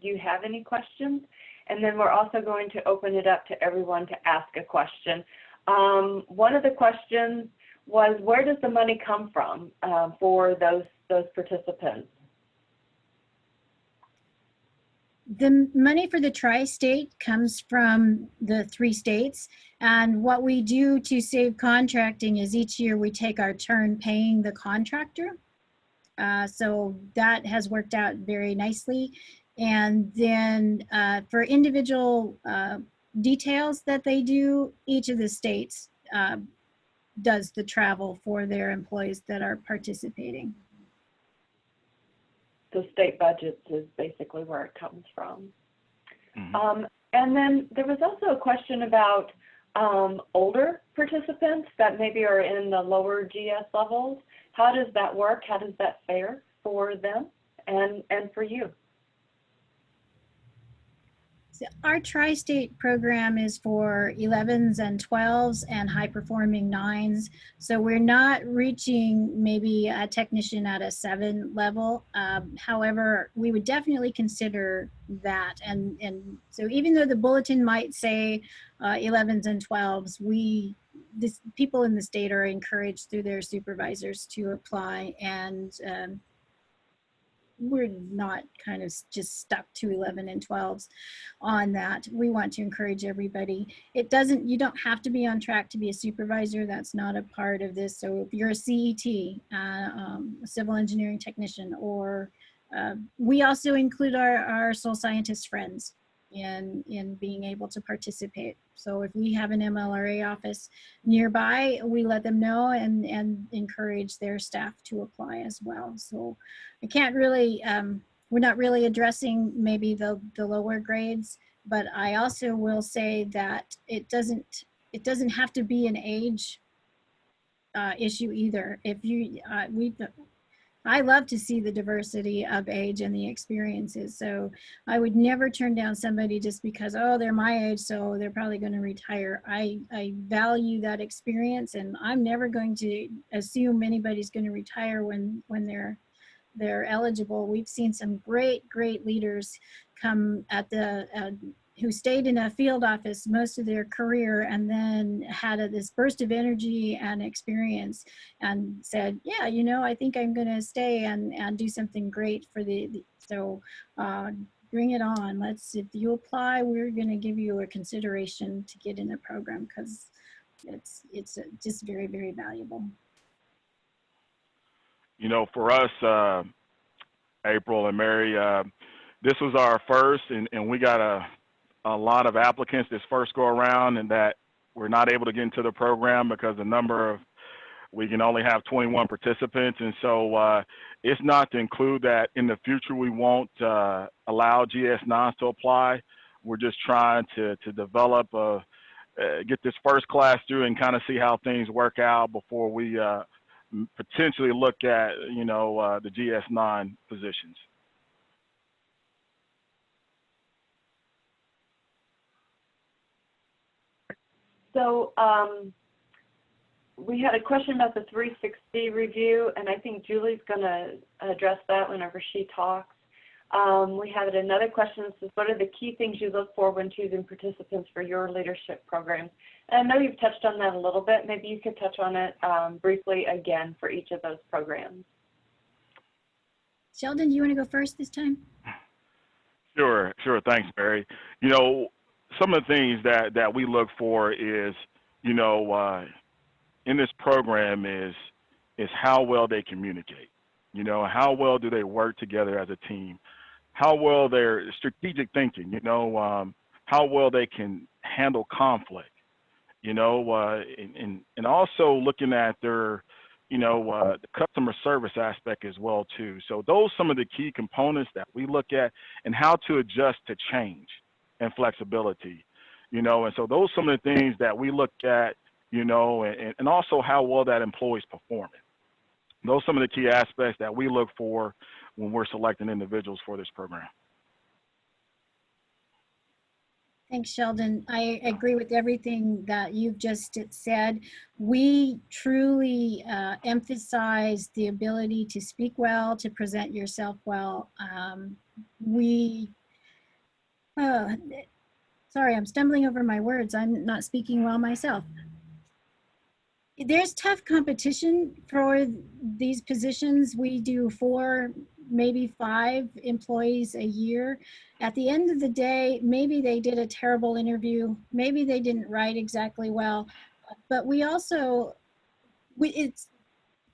you have any questions. And then we're also going to open it up to everyone to ask a question. One of the questions was, where does the money come from for those participants? The money for the tri-state comes from the 3 states, and what we do to save contracting is each year we take our turn paying the contractor. So that has worked out very nicely. And then for individual details that they do, each of the states does the travel for their employees that are participating. The state budgets is basically where it comes from. Mm-hmm. And then there was also a question about older participants that maybe are in the lower GS levels. How does that work? How does that fare for them and for you? So our tri-state program is for 11s and 12s and high-performing 9s. So we're not reaching maybe a technician at a 7 level. However, we would definitely consider that. And so even though the bulletin might say 11s and 12s, people in the state are encouraged through their supervisors to apply, and we're not kind of just stuck to 11 and 12s on that. We want to encourage everybody. You don't have to be on track to be a supervisor. That's not a part of this. So if you're a CET, a civil engineering technician, or we also include our soil scientist friends in being able to participate. So if we have an MLRA office nearby, we let them know and encourage their staff to apply as well. So I can't really, we're not really addressing maybe the lower grades, but I also will say that it doesn't have to be an age issue either. If you, I love to see the diversity of age and the experiences. So I would never turn down somebody just because, oh, they're my age, so they're probably going to retire. I value that experience, and I'm never going to assume anybody's going to retire when they're they're eligible. We've seen some great leaders come at the who stayed in a field office most of their career and then had this burst of energy and experience and said, yeah, you know, I think I'm going to stay and do something great for so bring it on. If you apply, we're going to give you a consideration to get in the program, because it's just very, very valuable. You know, for us, April and Mary, this was our first, and we got a lot of applicants this first go around, and that we're not able to get into the program because we can only have 21 participants. And so it's not to include that in the future we won't allow GS9s to apply. We're just trying to develop, get this first class through and kind of see how things work out before we potentially look at, you know, the GS9 positions. So we had a question about the 360 review, and I think Julie's going to address that whenever she talks. We had another question that says, what are the key things you look for when choosing participants for your leadership programs? And I know you've touched on that a little bit. Maybe you could touch on it briefly again for each of those programs. Sheldon, do you want to go first this time? Sure. Thanks, Barry. You know, some of the things that we look for is, you know, in this program is how well they communicate. You know, how well do they work together as a team? How well their strategic thinking, you know, how well they can handle conflict, you know, and also looking at their, you know, the customer service aspect as well too. So those are some of the key components that we look at, and how to adjust to change and flexibility, you know. And so those are some of the things that we look at, you know, and also how well that employee's performing. Those are some of the key aspects that we look for when we're selecting individuals for this program. Thanks, Sheldon. I agree with everything that you've just said. We truly emphasize the ability to speak well, to present yourself well. Sorry, I'm stumbling over my words. I'm not speaking well myself. There's tough competition for these positions. We do 4, maybe 5 employees a year. At the end of the day, maybe they did a terrible interview. Maybe they didn't write exactly well. But we also,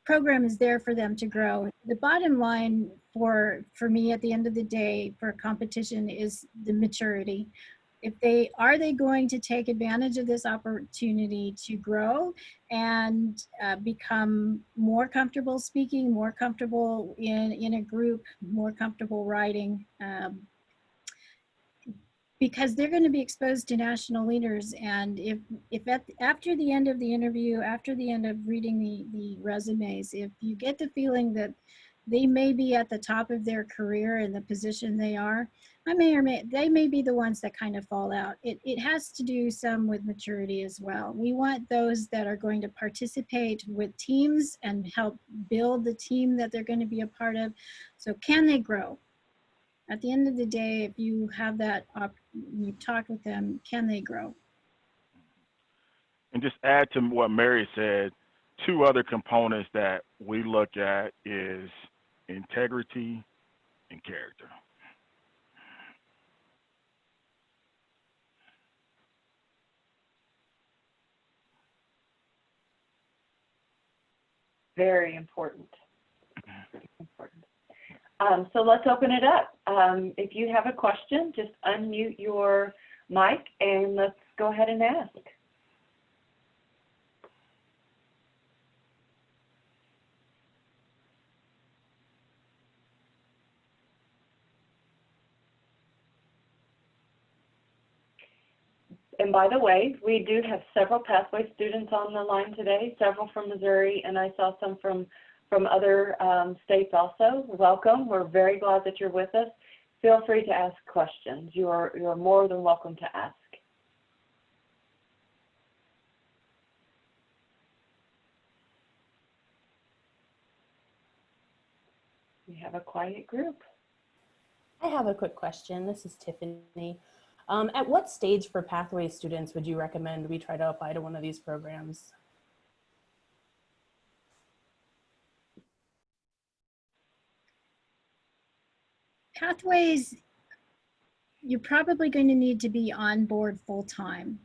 program is there for them to grow. The bottom line for me at the end of the day for competition is the maturity. Are they going to take advantage of this opportunity to grow and become more comfortable speaking, more comfortable in a group, more comfortable writing, because they're going to be exposed to national leaders. And after the end of the interview, after the end of reading the resumes, if you get the feeling that they may be at the top of their career in the position they are, they may be the ones that kind of fall out. It has to do some with maturity as well. We want those that are going to participate with teams and help build the team that they're going to be a part of. So can they grow? At the end of the day, if you have that, you talk with them, can they grow? And just add to what Mary said, 2 other components that we look at is integrity and character. Very important. So let's open it up. If you have a question, just unmute your mic and let's go ahead and ask. And by the way, we do have several Pathway students on the line today, several from Missouri, and I saw some from other states also. Welcome. We're very glad that you're with us. Feel free to ask questions. You're more than welcome to ask. We have a quiet group. I have a quick question. This is Tiffany. At what stage for Pathway students would you recommend we try to apply to one of these programs? Pathways, you're probably going to need to be on board full-time.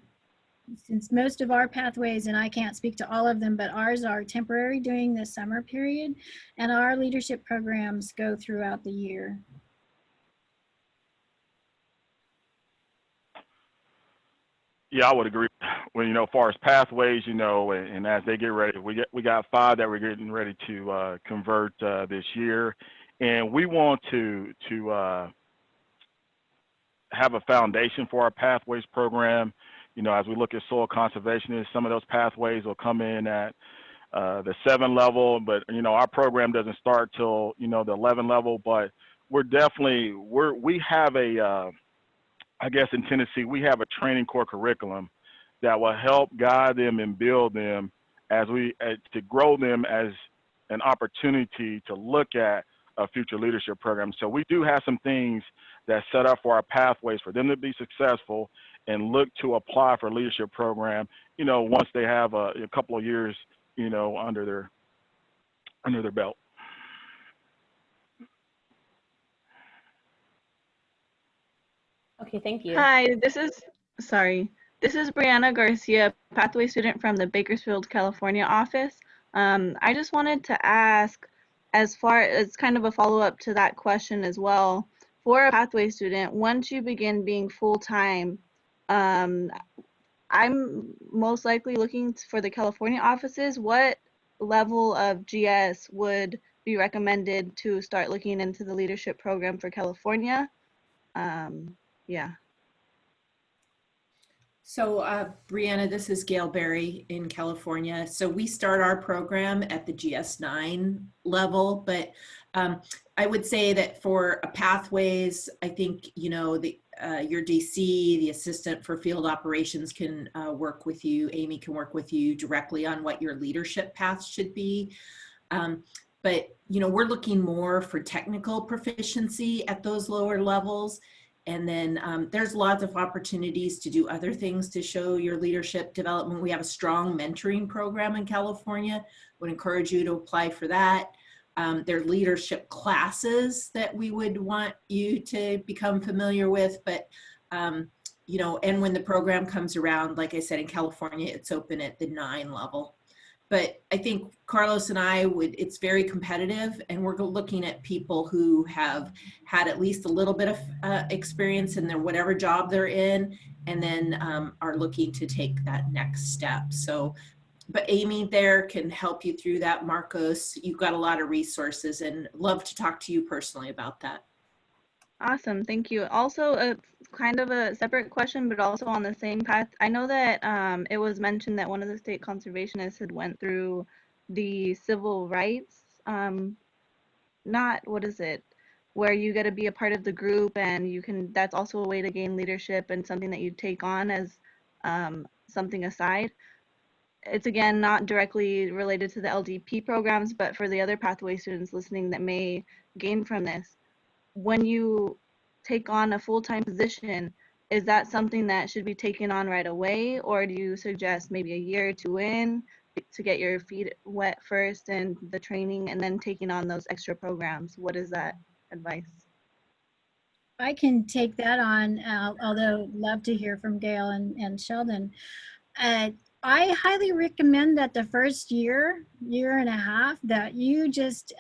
Since most of our pathways, and I can't speak to all of them, but ours are temporary during the summer period, and our leadership programs go throughout the year. Yeah, I would agree. Well, as far as pathways, and as they get ready, we got 5 that we're getting ready to convert this year, and we want to have a foundation for our pathways program. As we look at soil conservationists, some of those pathways will come in at the 7 level, but our program doesn't start till the 11 level. But we have a I guess in Tennessee, we have a training core curriculum that will help guide them and build them to grow them as an opportunity to look at a future leadership program. So we do have some things that set up for our pathways for them to be successful and look to apply for a leadership program, once they have a couple of years, under their belt. Okay, thank you. Hi, this is Brianna Garcia, pathway student from the Bakersfield, California office. I just wanted to ask, as far as kind of a follow-up to that question as well, for a pathway student, once you begin being full-time, I'm most likely looking for the California offices. What level of GS would be recommended to start looking into the leadership program for California? Yeah. So Brianna, this is Gayle Barry in California. So we start our program at the GS9 level, but I would say that for pathways, I think, your DC, the assistant for field operations, can work with you. Amy can work with you directly on what your leadership path should be. But, we're looking more for technical proficiency at those lower levels. And then there's lots of opportunities to do other things to show your leadership development. We have a strong mentoring program in California. Would encourage you to apply for that. There are leadership classes that we would want you to become familiar with. But, and when the program comes around, like I said, in California, it's open at the 9 level. But I think Carlos and I it's very competitive, and we're looking at people who have had at least a little bit of experience in whatever job they're in, and then are looking to take that next step. So, but Amy there can help you through that. Marcos, you've got a lot of resources, and love to talk to you personally about that. Awesome, thank you. Also, a kind of a separate question, but also on the same path. I know that it was mentioned that one of the state conservationists had went through the civil rights, where you get to be a part of the group, and that's also a way to gain leadership and something that you take on as something aside. It's again not directly related to the LDP programs, but for the other pathway students listening that may gain from this. When you take on a full-time position, is that something that should be taken on right away, or do you suggest maybe a year or 2 in to get your feet wet first and the training, and then taking on those extra programs? What is that advice? I can take that on, although love to hear from Gayle and Sheldon. I highly recommend that the first year and a half that you just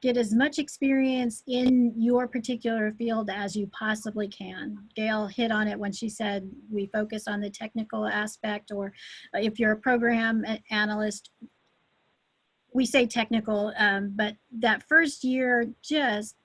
get as much experience in your particular field as you possibly can. Gayle hit on it when she said we focus on the technical aspect, or if you're a program analyst, we say technical, but that first year, just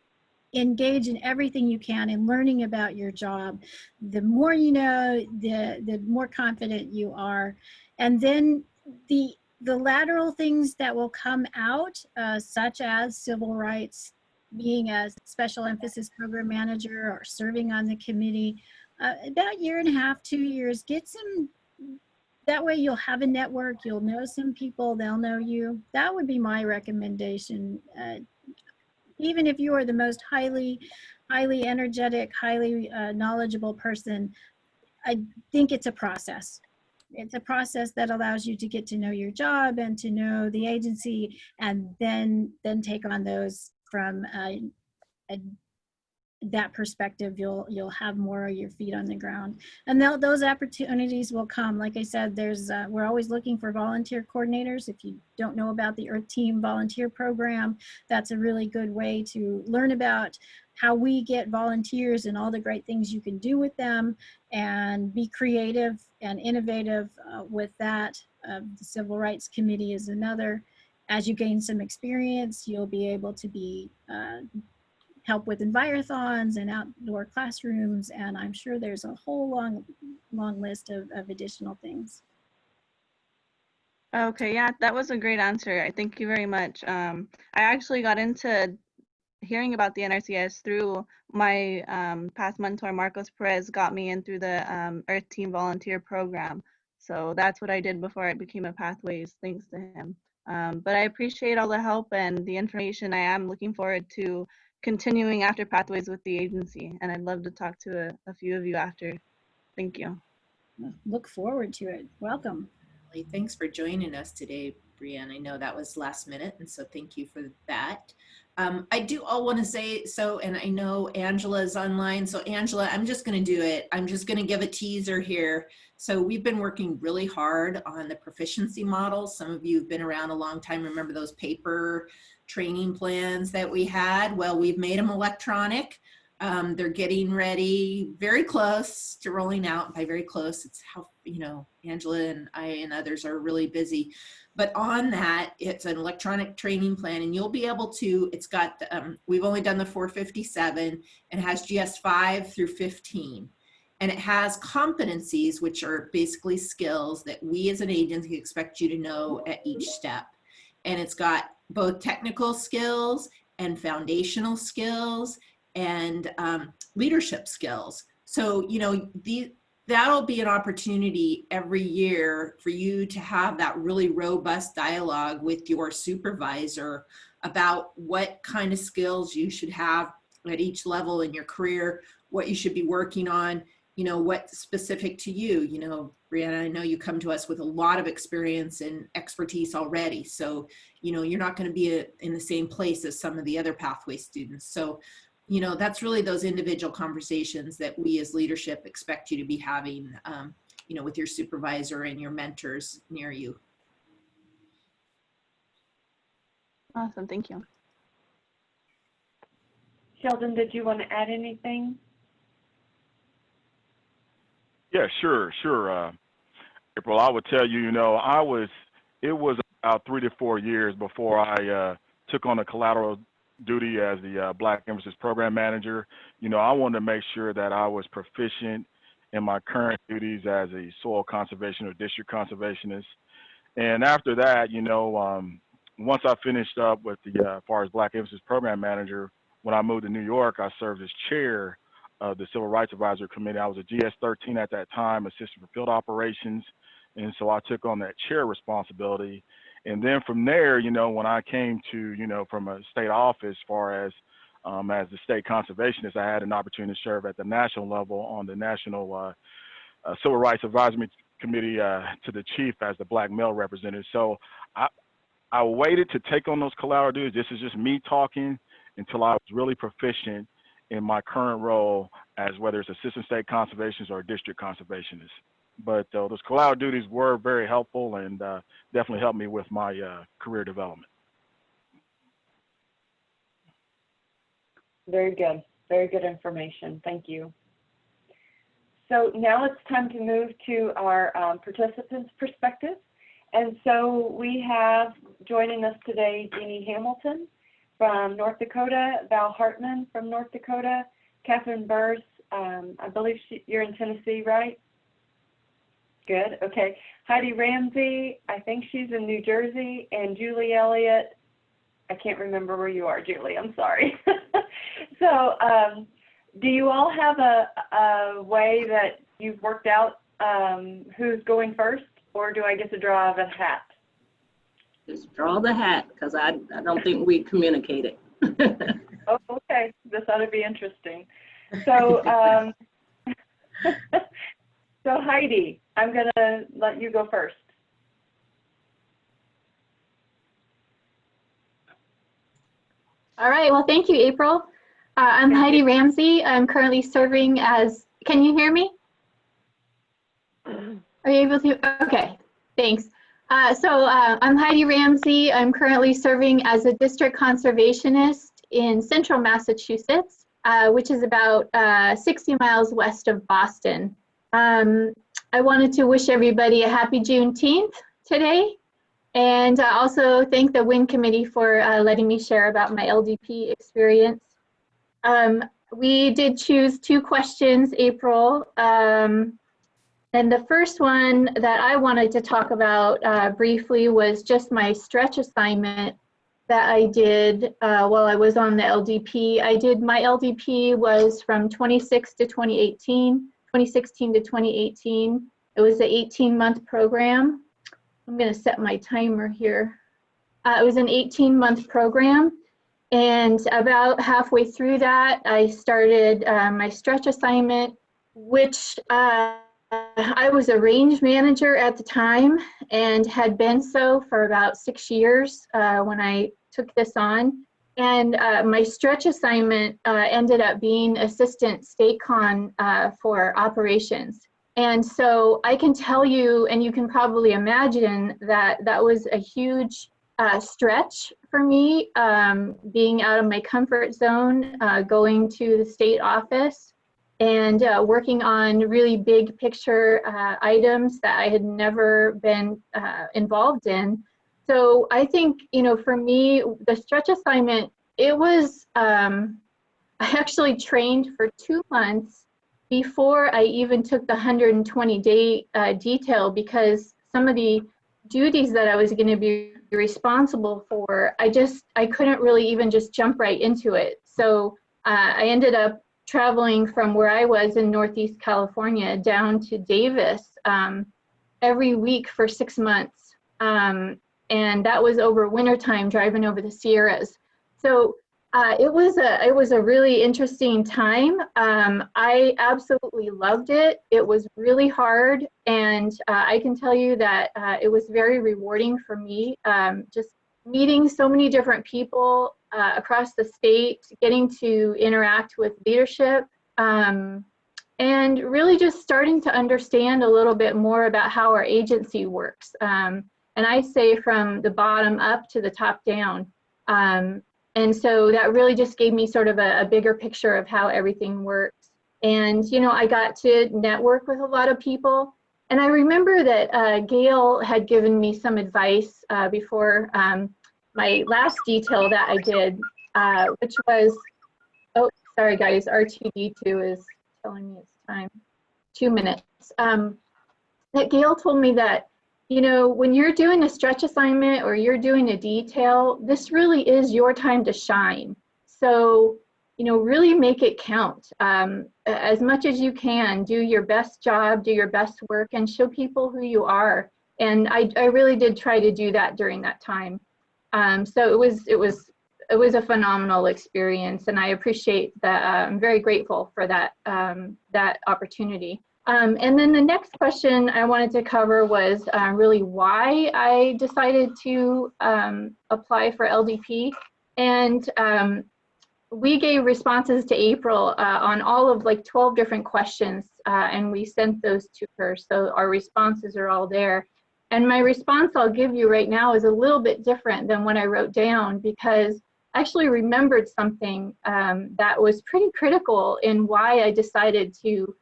engage in everything you can in learning about your job. The more you know, the more confident you are. And then the lateral things that will come out, such as civil rights, being a special emphasis program manager or serving on the committee, about 1.5 years, 2 years, that way you'll have a network, you'll know some people, they'll know you. That would be my recommendation. even if you are the most highly energetic, highly knowledgeable person, I think it's a process. It's a process that allows you to get to know your job and to know the agency, and then take on those from that perspective. You'll have more of your feet on the ground, and those opportunities will come. Like I said, we're always looking for volunteer coordinators. If you don't know about the Earth Team volunteer program, that's a really good way to learn about how we get volunteers and all the great things you can do with them, and be creative and innovative with that. The Civil Rights Committee is another. As you gain some experience, you'll be able to be help with envirothons and outdoor classrooms, and I'm sure there's a whole long list of additional things. Okay, yeah, that was a great answer. I thank you very much. I actually got into hearing about the NRCS through my past mentor, Marcos Perez, got me in through the Earth Team volunteer program. So that's what I did before I became a Pathways, thanks to him. But I appreciate all the help and the information. I am looking forward to continuing after Pathways with the agency, and I'd love to talk to a few of you after. Thank you. Look forward to it. Welcome. Thanks for joining us today, Brianne. I know that was last minute, and so thank you for that. I do all want to say so, and I know Angela is online. So Angela, I'm just going to do it. I'm just going to give a teaser here. So we've been working really hard on the proficiency model. Some of you have been around a long time. Remember those paper training plans that we had? Well, we've made them electronic. They're getting ready, very close to rolling out. By very close, it's how, Angela and I and others are really busy. But on that, it's an electronic training plan, and you'll be able to, it's got, we've only done the 457, and has GS 5 through 15. And it has competencies, which are basically skills that we as an agency expect you to know at each step. And it's got both technical skills and foundational skills and leadership skills. So, that'll be an opportunity every year for you to have that really robust dialogue with your supervisor about what kind of skills you should have at each level in your career, what you should be working on, what's specific to you. Brianna, I know you come to us with a lot of experience and expertise already. So, you're not going to be in the same place as some of the other pathway students. So, that's really those individual conversations that we as leadership expect you to be having, with your supervisor and your mentors near you. Awesome, thank you. Sheldon, did you want to add anything? Yeah, sure. April, I would tell you, it was about 3 to 4 years before I took on the collateral duty as the Black Emphasis Program Manager. I wanted to make sure that I was proficient in my current duties as a soil conservation or district conservationist. And after that, once I finished up with the, as far as Black Emphasis Program Manager, when I moved to New York, I served as chair of the Civil Rights Advisory Committee. I was a GS-13 at that time, assistant for field operations. And so I took on that chair responsibility. And then from there, when I came to, from a state office, as far as the state conservationist, I had an opportunity to serve at the national level on the National Civil Rights Advisory Committee to the chief as the Black male representative. So I waited to take on those collateral duties. This is just me talking until I was really proficient in my current role as whether it's assistant state conservationist or district conservationist. But those collateral duties were very helpful and definitely helped me with my career development. Very good information. Thank you. So now it's time to move to our participants' perspectives. And so we have joining us today Jeanne Hamilton from North Dakota, Val Hartman from North Dakota, Katherine Burse, I believe you're in Tennessee, right? Good, okay. Heidi Ramsey, I think she's in New Jersey, and Julie Elliott. I can't remember where you are, Julie, I'm sorry. So do you all have a way that you've worked out who's going first, or do I get to draw the hat? Just draw the hat, because I don't think we communicated. Oh, okay. This ought to be interesting. So, so Heidi, I'm going to let you go first. All right, well, thank you, April. I'm Heidi Ramsey. I'm currently serving as, can you hear me? Are you able to? Okay, thanks. I'm Heidi Ramsey. I'm currently serving as a district conservationist in central Massachusetts, which is about 60 miles west of Boston. I wanted to wish everybody a happy Juneteenth today, and also thank the WIN committee for letting me share about my LDP experience. We did choose 2 questions, April. And the first one that I wanted to talk about briefly was just my stretch assignment that I did while I was on the LDP. My LDP was from 2016 to 2018. It was an 18-month program. I'm going to set my timer here. It was an 18-month program. And about halfway through that, I started my stretch assignment, which I was a range manager at the time and had been so for about 6 years when I took this on. And my stretch assignment ended up being assistant state con for operations. And so I can tell you, and you can probably imagine, that that was a huge stretch for me, being out of my comfort zone, going to the state office and working on really big picture items that I had never been involved in. So I think, for me, the stretch assignment, it was, I actually trained for 2 months before I even took the 120-day detail, because some of the duties that I was going to be responsible for, I couldn't really even just jump right into it. So I ended up traveling from where I was in Northeast California down to Davis every week for 6 months. And that was over wintertime, driving over the Sierras. So it was a really interesting time. I absolutely loved it. It was really hard, and I can tell you that it was very rewarding for me. Just meeting so many different people across the state, getting to interact with leadership, and really just starting to understand a little bit more about how our agency works. And I say from the bottom up to the top down. And so that really just gave me sort of a bigger picture of how everything works. And, I got to network with a lot of people. And I remember that Gayle had given me some advice before my last detail that I did, which was, oh, sorry guys, R2D2 is telling me it's time, 2 minutes. That Gayle told me that, when you're doing a stretch assignment or you're doing a detail, this really is your time to shine. So, really make it count. As much as you can, do your best job, do your best work, and show people who you are. And I really did try to do that during that time. So it was a phenomenal experience, and I appreciate that. I'm very grateful for that opportunity. And then the next question I wanted to cover was really why I decided to apply for LDP. And we gave responses to April on all of 12 different questions, and we sent those to her. So our responses are all there. And my response I'll give you right now is a little bit different than what I wrote down, because I actually remembered something that was pretty critical in why I decided to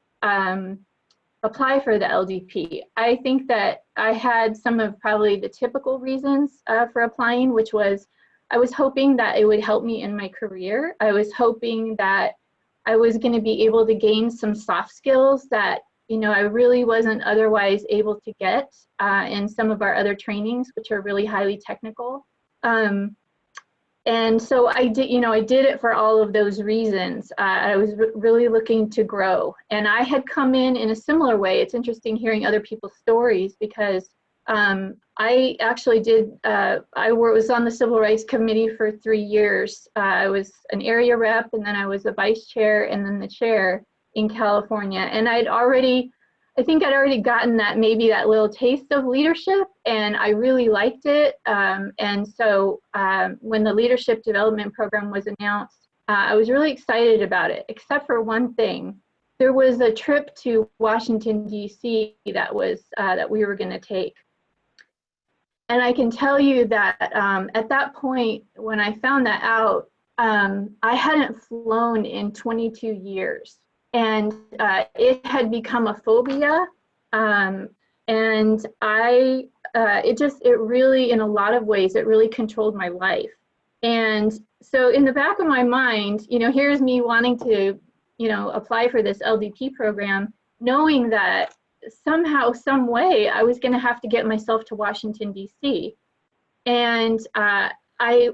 apply for the LDP. I think that I had some of probably the typical reasons for applying, which was I was hoping that it would help me in my career. I was hoping that I was going to be able to gain some soft skills that I really wasn't otherwise able to get in some of our other trainings, which are really highly technical. And so I did it for all of those reasons. I was really looking to grow, and I had come in a similar way. It's interesting hearing other people's stories, because I actually did, I was on the Civil Rights Committee for 3 years. I was an area rep, and then I was the vice chair, and then the chair in California. And I think I'd already gotten that, maybe that little taste of leadership, and I really liked it. And so when the leadership development program was announced, I was really excited about it, except for one thing. There was a trip to Washington, D.C. that we were going to take. And I can tell you that at that point, when I found that out, I hadn't flown in 22 years. And it had become a phobia. And it really, in a lot of ways, it really controlled my life. And so in the back of my mind, here's me wanting to, apply for this LDP program, knowing that somehow, some way, I was going to have to get myself to Washington, D.C. And I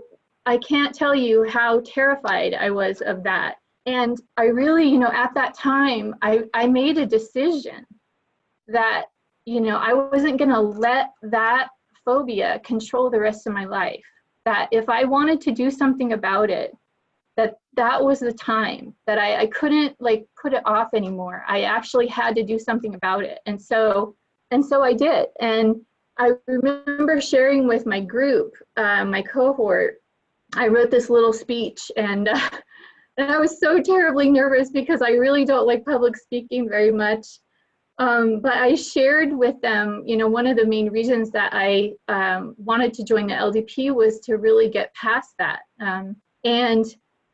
can't tell you how terrified I was of that. And I really, at that time, I made a decision that, I wasn't going to let that phobia control the rest of my life. That if I wanted to do something about it, that was the time, that I couldn't put it off anymore. I actually had to do something about it. And so I did. And I remember sharing with my group, my cohort, I wrote this little speech, and I was so terribly nervous because I really don't like public speaking very much. But I shared with them, one of the main reasons that I wanted to join the LDP was to really get past that.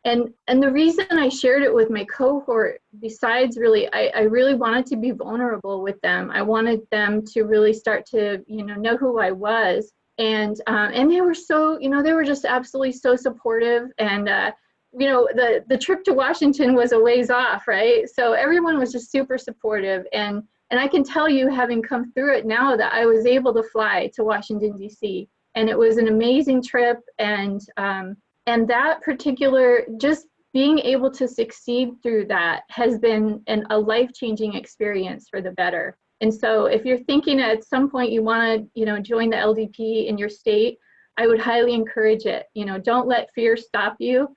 And the reason I shared it with my cohort, besides really, I really wanted to be vulnerable with them. I wanted them to really start to, know who I was. And they were so, they were just absolutely so supportive. And, the trip to Washington was a ways off, right? So everyone was just super supportive. And I can tell you, having come through it now, that I was able to fly to Washington, D.C. And it was an amazing trip. And that particular, just being able to succeed through that has been a life-changing experience for the better. And so if you're thinking at some point you want to, join the LDP in your state, I would highly encourage it. Don't let fear stop you.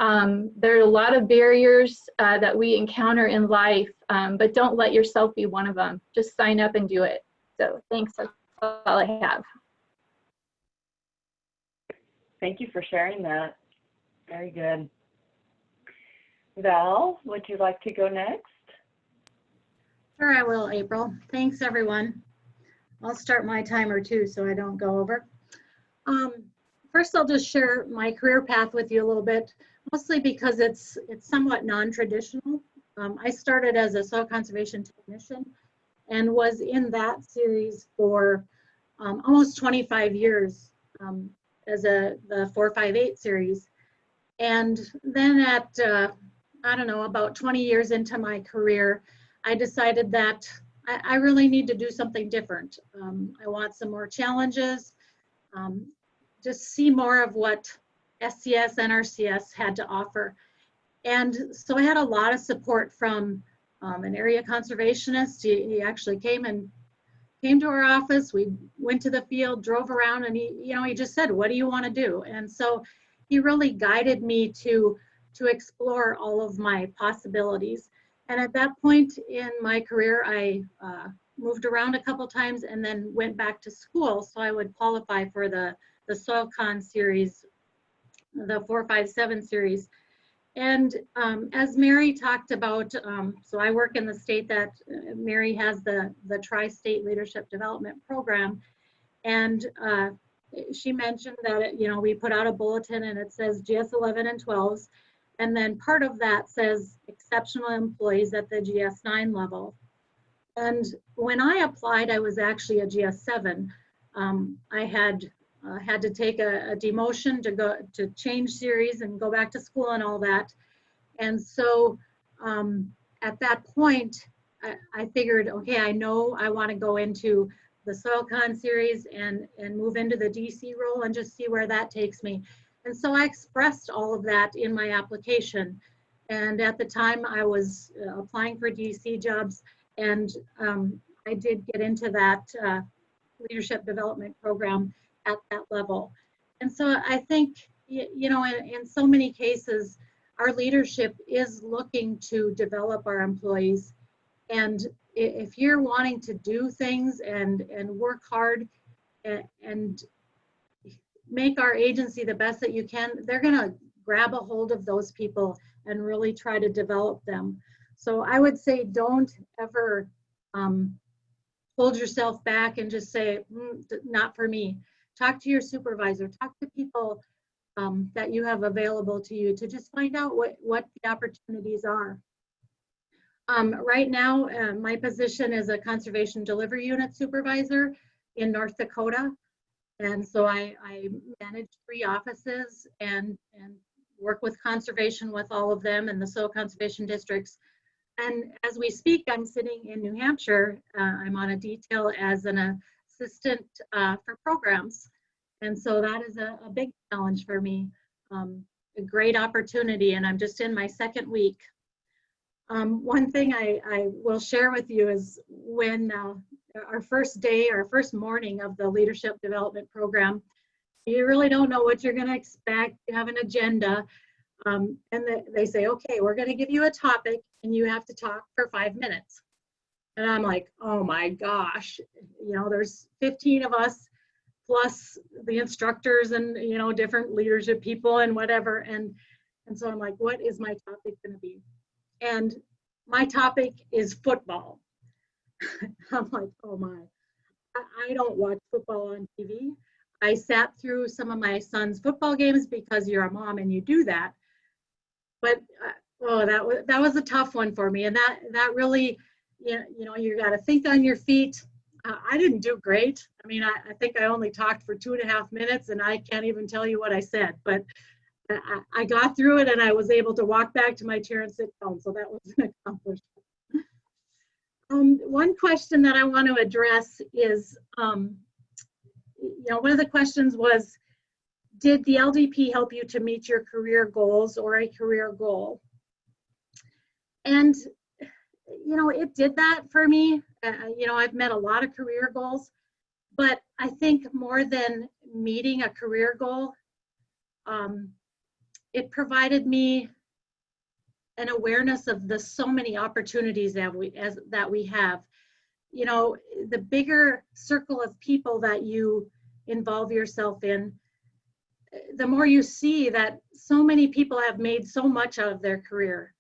There are a lot of barriers that we encounter in life, but don't let yourself be one of them. Just sign up and do it. So thanks, that's all I have. Thank you for sharing that. Very good. Val, would you like to go next? Sure, I will, April. Thanks, everyone. I'll start my timer too, so I don't go over. First, I'll just share my career path with you a little bit, mostly because it's somewhat non-traditional. I started as a soil conservation technician and was in that series for almost 25 years as the 458 series. And then at, I don't know, about 20 years into my career, I decided that I really need to do something different. I want some more challenges, just see more of what SCS, NRCS had to offer. And so I had a lot of support from an area conservationist. He actually came to our office. We went to the field, drove around, and he just said, what do you want to do? And so he really guided me to explore all of my possibilities. And at that point in my career, I moved around a couple times and then went back to school so I would qualify for the Soil Con series, the 457 series. And as Mary talked about, so I work in the state that Mary has the Tri-State Leadership Development Program. And she mentioned that, we put out a bulletin and it says GS 11 and 12s. And then part of that says exceptional employees at the GS 9 level. And when I applied, I was actually a GS 7. I had to take a demotion to change series and go back to school and all that. And so at that point, I figured, okay, I know I want to go into the Soil Con series and move into the DC role and just see where that takes me. And so I expressed all of that in my application. And at the time I was applying for DC jobs, and I did get into that leadership development program at that level. And so I think, you know, in so many cases, our leadership is looking to develop our employees. And if you're wanting to do things and work hard and make our agency the best that you can, they're going to grab a hold of those people and really try to develop them. So I would say don't ever hold yourself back and just say, not for me. Talk to your supervisor, talk to people that you have available to you to just find out what the opportunities are. Right now, my position is a conservation delivery unit supervisor in North Dakota. And so I manage 3 offices and work with conservation with all of them and the soil conservation districts. And as we speak, I'm sitting in New Hampshire. I'm on a detail as an assistant for programs. And so that is a big challenge for me, a great opportunity, and I'm just in my 2nd week. One thing I will share with you is when our first day, our first morning of the leadership development program, you really don't know what you're going to expect. You have an agenda, and they say, okay, we're going to give you a topic and you have to talk for 5 minutes. And I'm like, oh my gosh, you know, there's 15 of us plus the instructors and, you know, different leadership people and whatever. And so I'm like, what is my topic going to be? And my topic is football. I'm like, oh my, I don't watch football on TV. I sat through some of my son's football games because you're a mom and you do that. But oh, that was a tough one for me. And that really, you know, you got to think on your feet. I didn't do great. I mean, I think I only talked for 2.5 minutes and I can't even tell you what I said, but I got through it and I was able to walk back to my chair and sit down. So that was an accomplishment. One question that I want to address is, you know, one of the questions was, did the LDP help you to meet your career goals or a career goal? And, you know, it did that for me. You know, I've met a lot of career goals, but I think more than meeting a career goal, it provided me an awareness of the so many opportunities that we have. You know, the bigger circle of people that you involve yourself in, the more you see that so many people have made so much out of their career.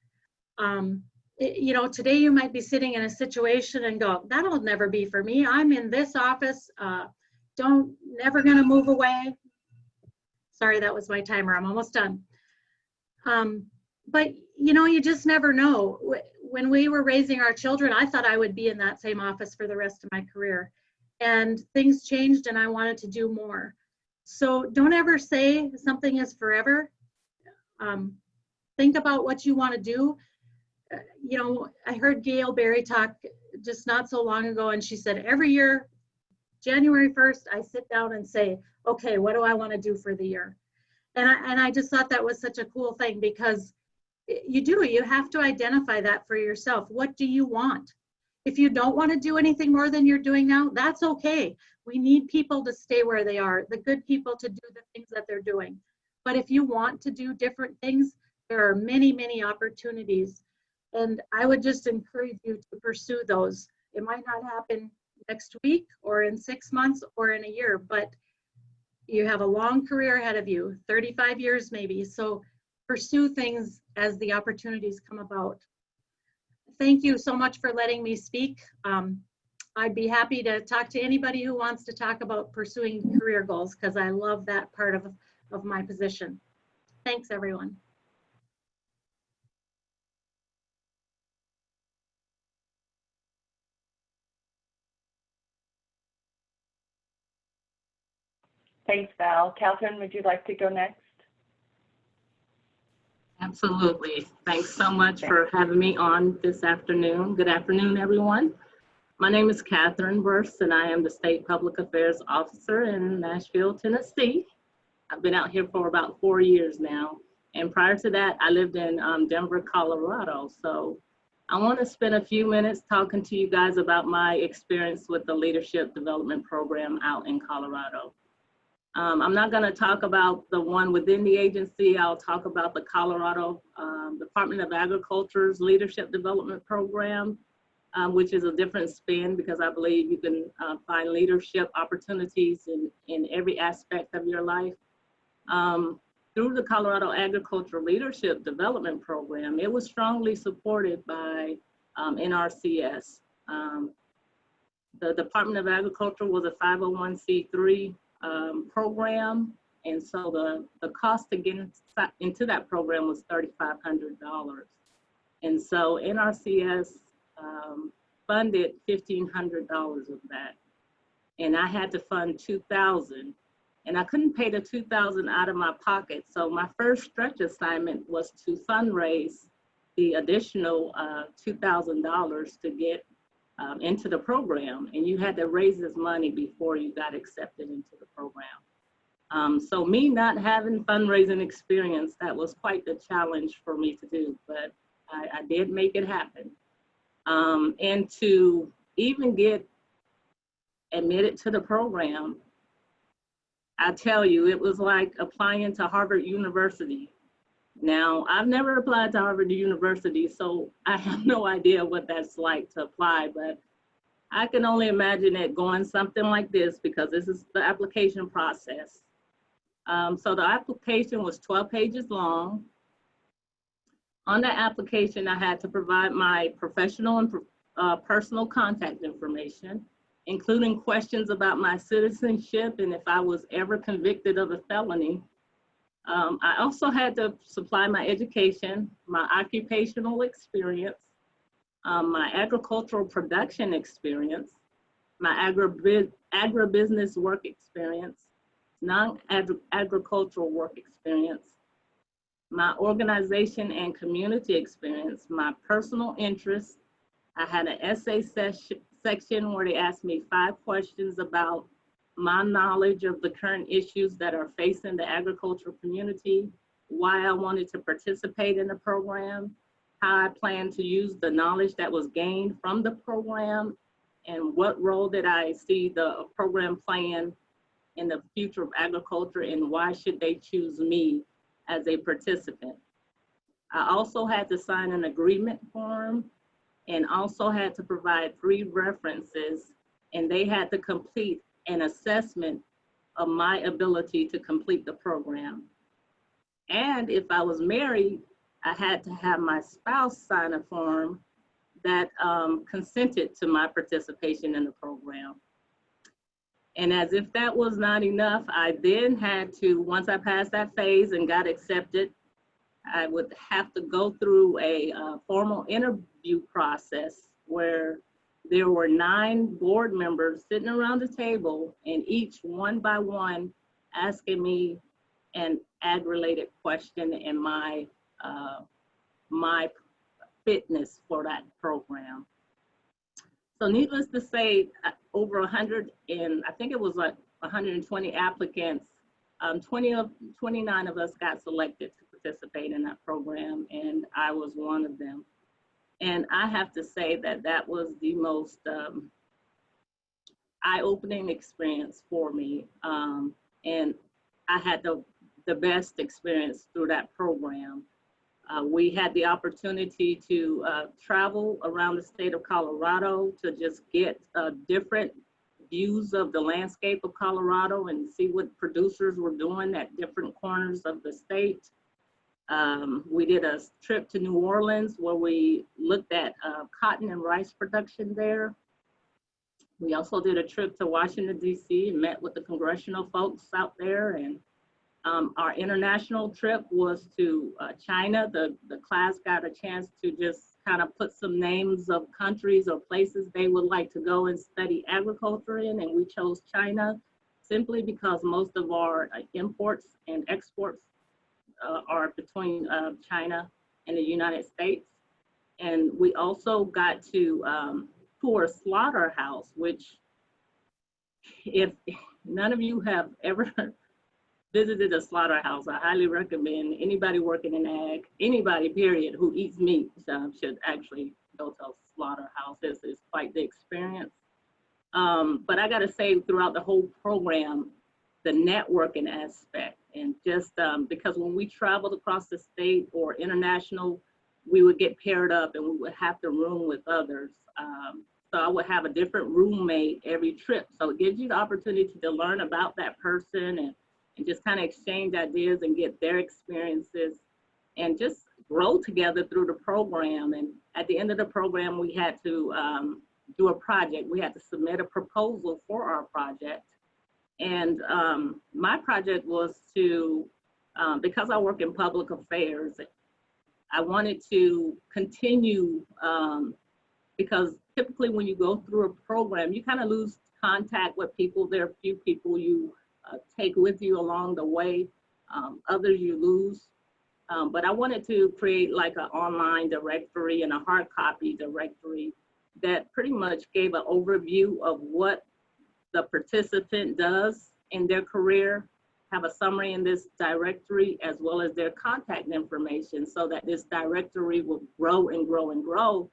You know, today you might be sitting in a situation and go, that'll never be for me. I'm in this office, never gonna move away. Sorry, that was my timer, I'm almost done. But you know, you just never know. When we were raising our children, I thought I would be in that same office for the rest of my career. And things changed and I wanted to do more. So don't ever say something is forever. Think about what you want to do. You know, I heard Gayle Barry talk just not so long ago, and she said every year, January 1st, I sit down and say, okay, what do I want to do for the year? And I just thought that was such a cool thing, because you have to identify that for yourself. What do you want? If you don't want to do anything more than you're doing now, that's okay. We need people to stay where they are, the good people to do the things that they're doing. But if you want to do different things, there are many, many opportunities. And I would just encourage you to pursue those. It might not happen next week or in 6 months or in a year, but you have a long career ahead of you, 35 years maybe. So pursue things as the opportunities come about. Thank you so much for letting me speak. I'd be happy to talk to anybody who wants to talk about pursuing career goals, because I love that part of my position. Thanks, everyone. Thanks, Val. Katherine, would you like to go next? Absolutely. Thanks so much for having me on this afternoon. Good afternoon, everyone. My name is Katherine Burse, and I am the State Public Affairs Officer in Nashville, Tennessee. I've been out here for about 4 years now. And prior to that, I lived in Denver, Colorado. So I want to spend a few minutes talking to you guys about my experience with the Leadership Development Program out in Colorado. I'm not going to talk about the one within the agency. I'll talk about the Colorado Department of Agriculture's Leadership Development Program, which is a different spin because I believe you can find leadership opportunities in every aspect of your life. Through the Colorado Agricultural Leadership Development Program, it was strongly supported by NRCS. The Department of Agriculture was a 501c3 program, and so the cost to get into that program was $3,500. And so NRCS funded $1,500 of that, and I had to fund $2,000. And I couldn't pay the $2,000 out of my pocket. So my first stretch assignment was to fundraise the additional $2,000 to get into the program. And you had to raise this money before you got accepted into the program. So me not having fundraising experience, that was quite the challenge for me to do, but I did make it happen. And to even get admitted to the program, I tell you, it was like applying to Harvard University. Now, I've never applied to Harvard University, so I have no idea what that's like to apply, but I can only imagine it going something like this because this is the application process. So the application was 12 pages long. On that application, I had to provide my professional and personal contact information, including questions about my citizenship and if I was ever convicted of a felony. I also had to supply my education, my occupational experience, my agricultural production experience, my agribusiness work experience, non-agricultural work experience, my organization and community experience, my personal interests. I had an essay section where they asked me 5 questions about my knowledge of the current issues that are facing the agricultural community, why I wanted to participate in the program, how I plan to use the knowledge that was gained from the program, and what role did I see the program playing in the future of agriculture, and why should they choose me as a participant. I also had to sign an agreement form and also had to provide 3 references, and they had to complete an assessment of my ability to complete the program. And if I was married, I had to have my spouse sign a form that consented to my participation in the program. And as if that was not enough, I then had to, once I passed that phase and got accepted, I would have to go through a formal interview process where there were 9 board members sitting around the table, and each one by one asking me an ag-related question and my fitness for that program. So needless to say, over 100 and I think it was like 120 applicants, 29 of us got selected to participate in that program, and I was one of them. And I have to say that that was the most eye-opening experience for me. And I had the best experience through that program. We had the opportunity to travel around the state of Colorado to just get different views of the landscape of Colorado and see what producers were doing at different corners of the state. We did a trip to New Orleans where we looked at cotton and rice production there. We also did a trip to Washington, D.C. and met with the congressional folks out there. And our international trip was to China. The class got a chance to just kind of put some names of countries or places they would like to go and study agriculture in, and we chose China simply because most of our imports and exports are between China and the United States. And we also got to tour a slaughterhouse, which if none of you have ever visited a slaughterhouse, I highly recommend anybody working in ag, anybody period, who eats meat should actually go to a slaughterhouse. It's quite the experience. But I got to say, throughout the whole program, the networking aspect, and just because when we traveled across the state or international, we would get paired up and we would have to room with others. So I would have a different roommate every trip. So it gives you the opportunity to learn about that person and just kind of exchange ideas and get their experiences and just grow together through the program. And at the end of the program, we had to do a project. We had to submit a proposal for our project. And my project was to, because I work in public affairs, I wanted to continue, because typically when you go through a program, you kind of lose contact with people. There are a few people you take with you along the way, others you lose. But I wanted to create like an online directory and a hard copy directory that pretty much gave an overview of what the participant does in their career, have a summary in this directory, as well as their contact information, so that this directory will grow and grow and grow,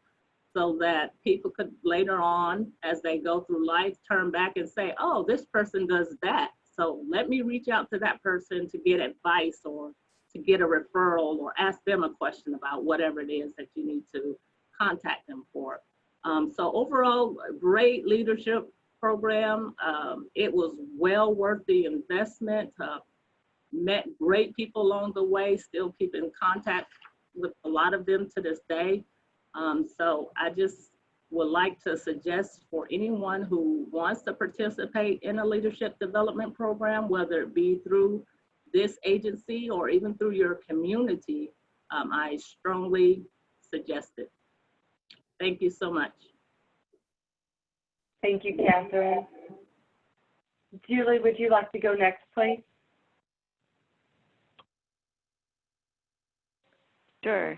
so that people could later on, as they go through life, turn back and say, oh, this person does that. So let me reach out to that person to get advice or to get a referral or ask them a question about whatever it is that you need to contact them for. So overall, great leadership program. It was well worth the investment. Met great people along the way, still keep in contact with a lot of them to this day. So I just would like to suggest for anyone who wants to participate in a leadership development program, whether it be through this agency or even through your community, I strongly suggest it. Thank you so much. Thank you, Catherine. Julie, would you like to go next, please? Sure.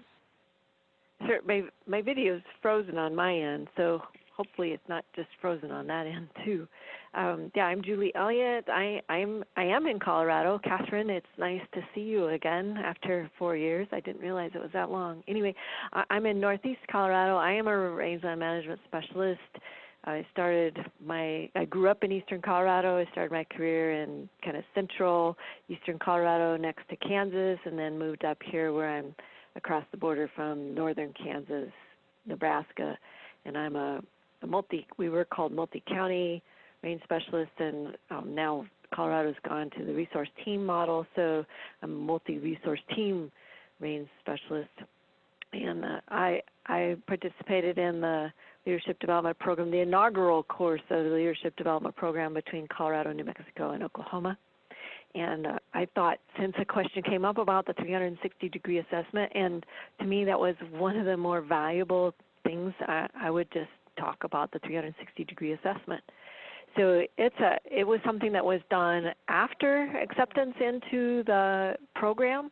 My video is frozen on my end, so hopefully it's not just frozen on that end too. Yeah, I'm Julie Elliott. I am in Colorado. Catherine, it's nice to see you again after 4 years. I didn't realize it was that long. Anyway, I'm in Northeast Colorado. I am a liaison management specialist. I grew up in Eastern Colorado. I started my career in kind of central Eastern Colorado next to Kansas, and then moved up here where I'm across the border from northern Kansas, Nebraska. And I'm we were called multi-county range specialist, and now Colorado's gone to the resource team model, so I'm a multi-resource team range specialist. And I participated in the Leadership Development Program, the inaugural course of the Leadership Development Program between Colorado, New Mexico, and Oklahoma. And I thought, since a question came up about the 360-degree assessment, and to me that was one of the more valuable things, I would just talk about the 360-degree assessment. So it was something that was done after acceptance into the program,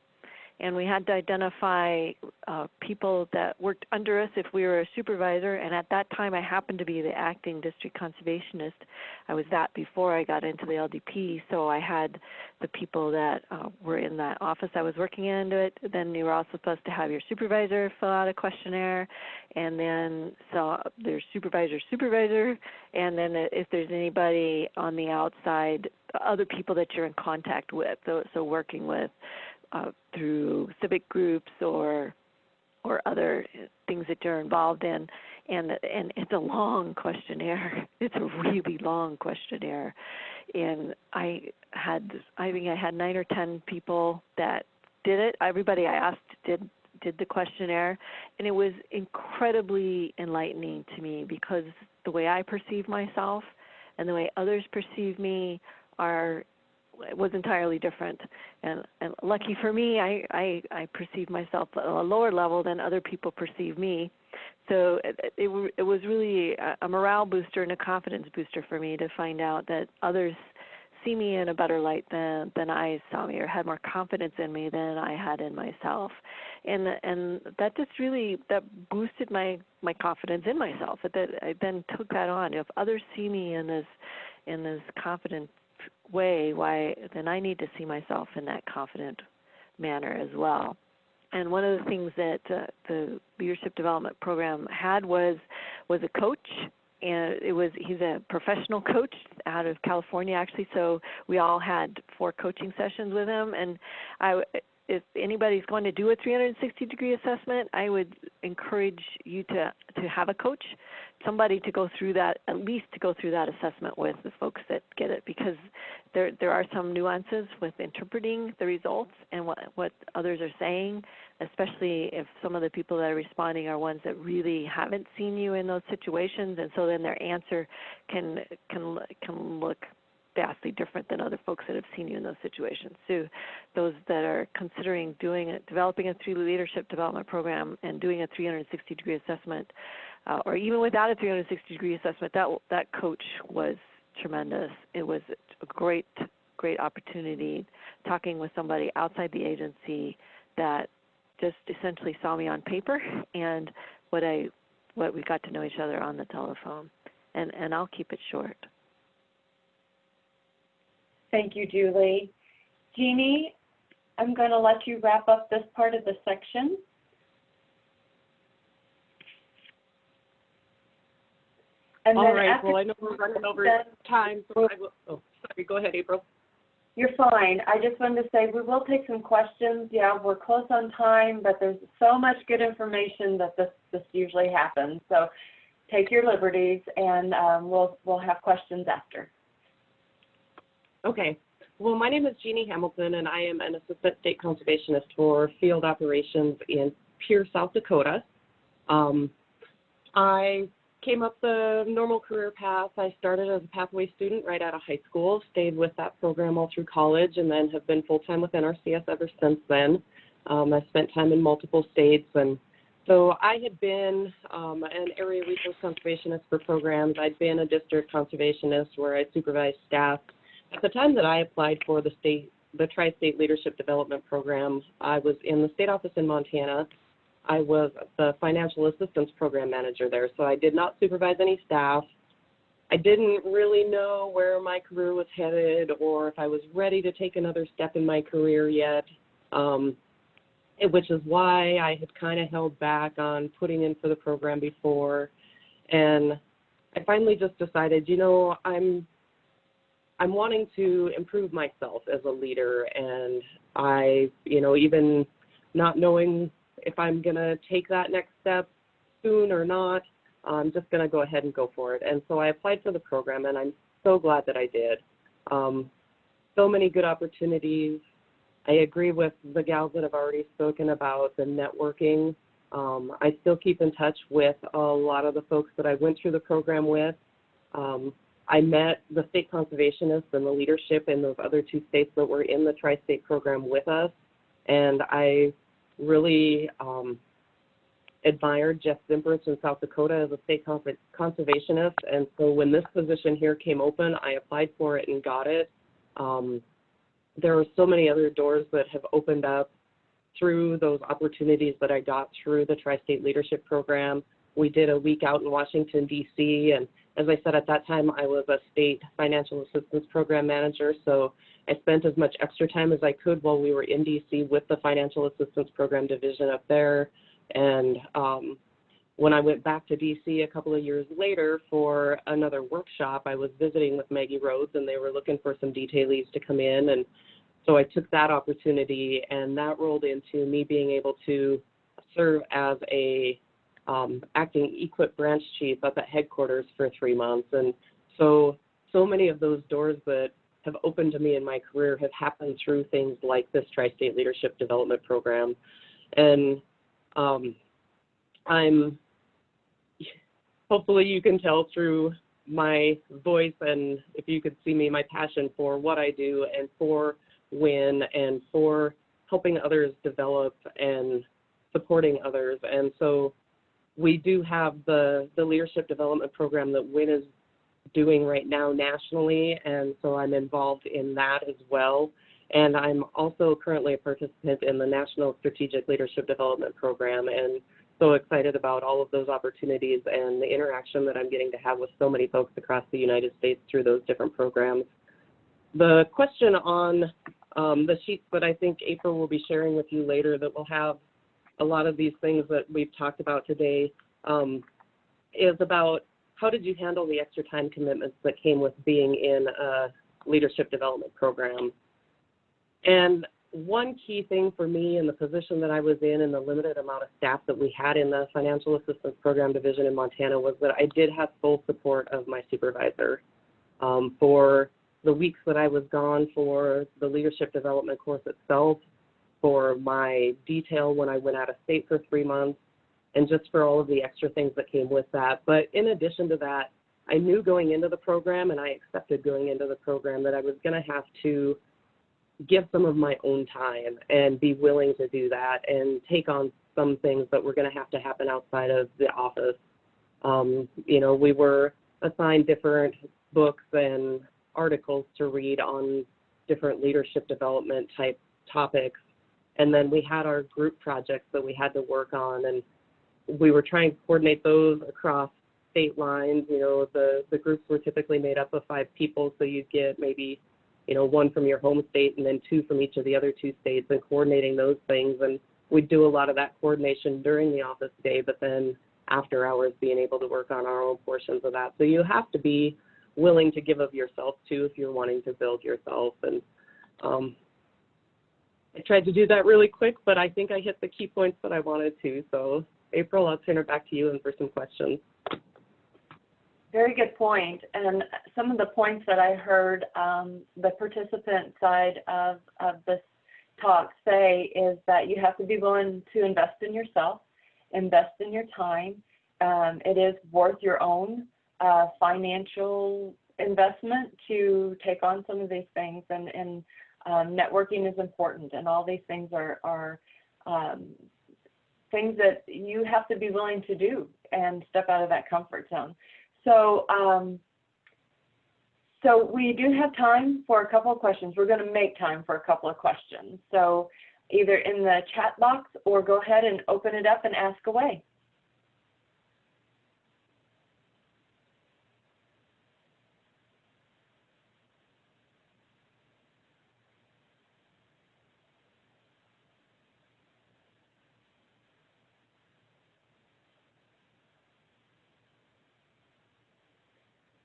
and we had to identify people that worked under us if we were a supervisor. And at that time, I happened to be the acting district conservationist. I was that before I got into the LDP, so I had the people that were in that office I was working in do it. Then you were also supposed to have your supervisor fill out a questionnaire, and then so there's supervisor, and then if there's anybody on the outside, other people that you're in contact with, so working with through civic groups or other things that you're involved in, and it's a long questionnaire. It's a really long questionnaire, and I think I had 9 or 10 people that did it. Everybody I asked did the questionnaire, and it was incredibly enlightening to me, because the way I perceive myself and the way others perceive me was entirely different. And lucky for me, I perceive myself at a lower level than other people perceive me. So it was really a morale booster and a confidence booster for me to find out that others see me in a better light than I saw me, or had more confidence in me than I had in myself. And that just really, that boosted my confidence in myself. That I then took that on. If others see me in this confident way, then I need to see myself in that confident manner as well. And one of the things that the leadership development program had was a coach, and he's a professional coach out of California actually. So we all had 4 coaching sessions with him, and if anybody's going to do a 360-degree assessment, I would encourage you to have a coach, somebody to go through that, at least to go through that assessment with the folks that get it, because there are some nuances with interpreting the results and what others are saying, especially if some of the people that are responding are ones that really haven't seen you in those situations, and so then their answer can look vastly different than other folks that have seen you in those situations. So those that are considering developing a leadership development program and doing a 360-degree assessment, or even without a 360-degree assessment, that coach was tremendous. It was a great opportunity talking with somebody outside the agency that just essentially saw me on paper and what we got to know each other on the telephone. And I'll keep it short. Thank you, Julie. Jeannie, I'm going to let you wrap up this part of the section. And all right. Well, I know we're running over time, so I will. Oh, sorry. Go ahead, April. You're fine. I just wanted to say we will take some questions. Yeah, we're close on time, but there's so much good information that this usually happens. So take your liberties, and we'll have questions after. Okay. Well, my name is Jeanne Hamilton, and I am an assistant state conservationist for field operations in Pierre, South Dakota. I came up the normal career path. I started as a pathway student right out of high school, stayed with that program all through college, and then have been full-time with NRCS ever since then. I spent time in multiple states, and so I had been an area resource conservationist for programs. I'd been a district conservationist where I supervised staff. At the time that I applied for the Tri-State Leadership Development Program, I was in the state office in Montana. I was the financial assistance program manager there, so I did not supervise any staff. I didn't really know where my career was headed or if I was ready to take another step in my career yet, which is why I had kind of held back on putting in for the program before. And I finally just decided, I'm wanting to improve myself as a leader, and I, even not knowing if I'm going to take that next step soon or not, I'm just going to go ahead and go for it. And so I applied for the program, and I'm so glad that I did. So many good opportunities. I agree with the gals that have already spoken about the networking. I still keep in touch with a lot of the folks that I went through the program with. I met the state conservationists and the leadership in those other 2 states that were in the Tri-State program with us, and I really admired Jeff Zimperts in South Dakota as a state conservationist, and so when this position here came open, I applied for it and got it. There were so many other doors that have opened up through those opportunities that I got through the Tri-State Leadership Program. We did a week out in Washington, D.C., and as I said, at that time, I was a state financial assistance program manager, so I spent as much extra time as I could while we were in D.C. with the financial assistance program division up there. And when I went back to D.C. a couple of years later for another workshop, I was visiting with Maggie Rhodes, and they were looking for some detailees to come in. And so I took that opportunity, and that rolled into me being able to serve as a acting equip branch chief up at headquarters for 3 months. And so many of those doors that have opened to me in my career have happened through things like this Tri-State Leadership Development Program. And hopefully you can tell through my voice, and if you could see me, my passion for what I do and for WIN and for helping others develop and supporting others. And so we do have the leadership development program that WIN is doing right now nationally, and so I'm involved in that as well. And I'm also currently a participant in the National Strategic Leadership Development Program, and so excited about all of those opportunities and the interaction that I'm getting to have with so many folks across the United States through those different programs. The question on the sheets that I think April will be sharing with you later that will have a lot of these things that we've talked about today is about how did you handle the extra time commitments that came with being in a leadership development program. And one key thing for me in the position that I was in and the limited amount of staff that we had in the Financial Assistance Program Division in Montana was that I did have full support of my supervisor. For the weeks that I was gone, for the leadership development course itself, for my detail when I went out of state for 3 months, and just for all of the extra things that came with that. But in addition to that, I knew going into the program, and I accepted going into the program, that I was going to have to give some of my own time and be willing to do that and take on some things that were going to have to happen outside of the office. You know, we were assigned different books and articles to read on different leadership development type topics. And then we had our group projects that we had to work on, and we were trying to coordinate those across state lines. You know, the groups were typically made up of 5 people, so you'd get maybe, you know, 1 from your home state and then 2 from each of the other 2 states, and coordinating those things. And we'd do a lot of that coordination during the office day, but then after hours being able to work on our own portions of that. So you have to be willing to give of yourself too if you're wanting to build yourself. And I tried to do that really quick, but I think I hit the key points that I wanted to. So April, I'll turn it back to you and for some questions. Very good point. And some of the points that I heard the participant side of this talk say is that you have to be willing to invest in yourself, invest in your time. It is worth your own financial investment to take on some of these things, and networking is important, and all these things are things that you have to be willing to do and step out of that comfort zone. So, so we do have time for a couple of questions. We're going to make time for a couple of questions. So either in the chat box or go ahead and open it up and ask away.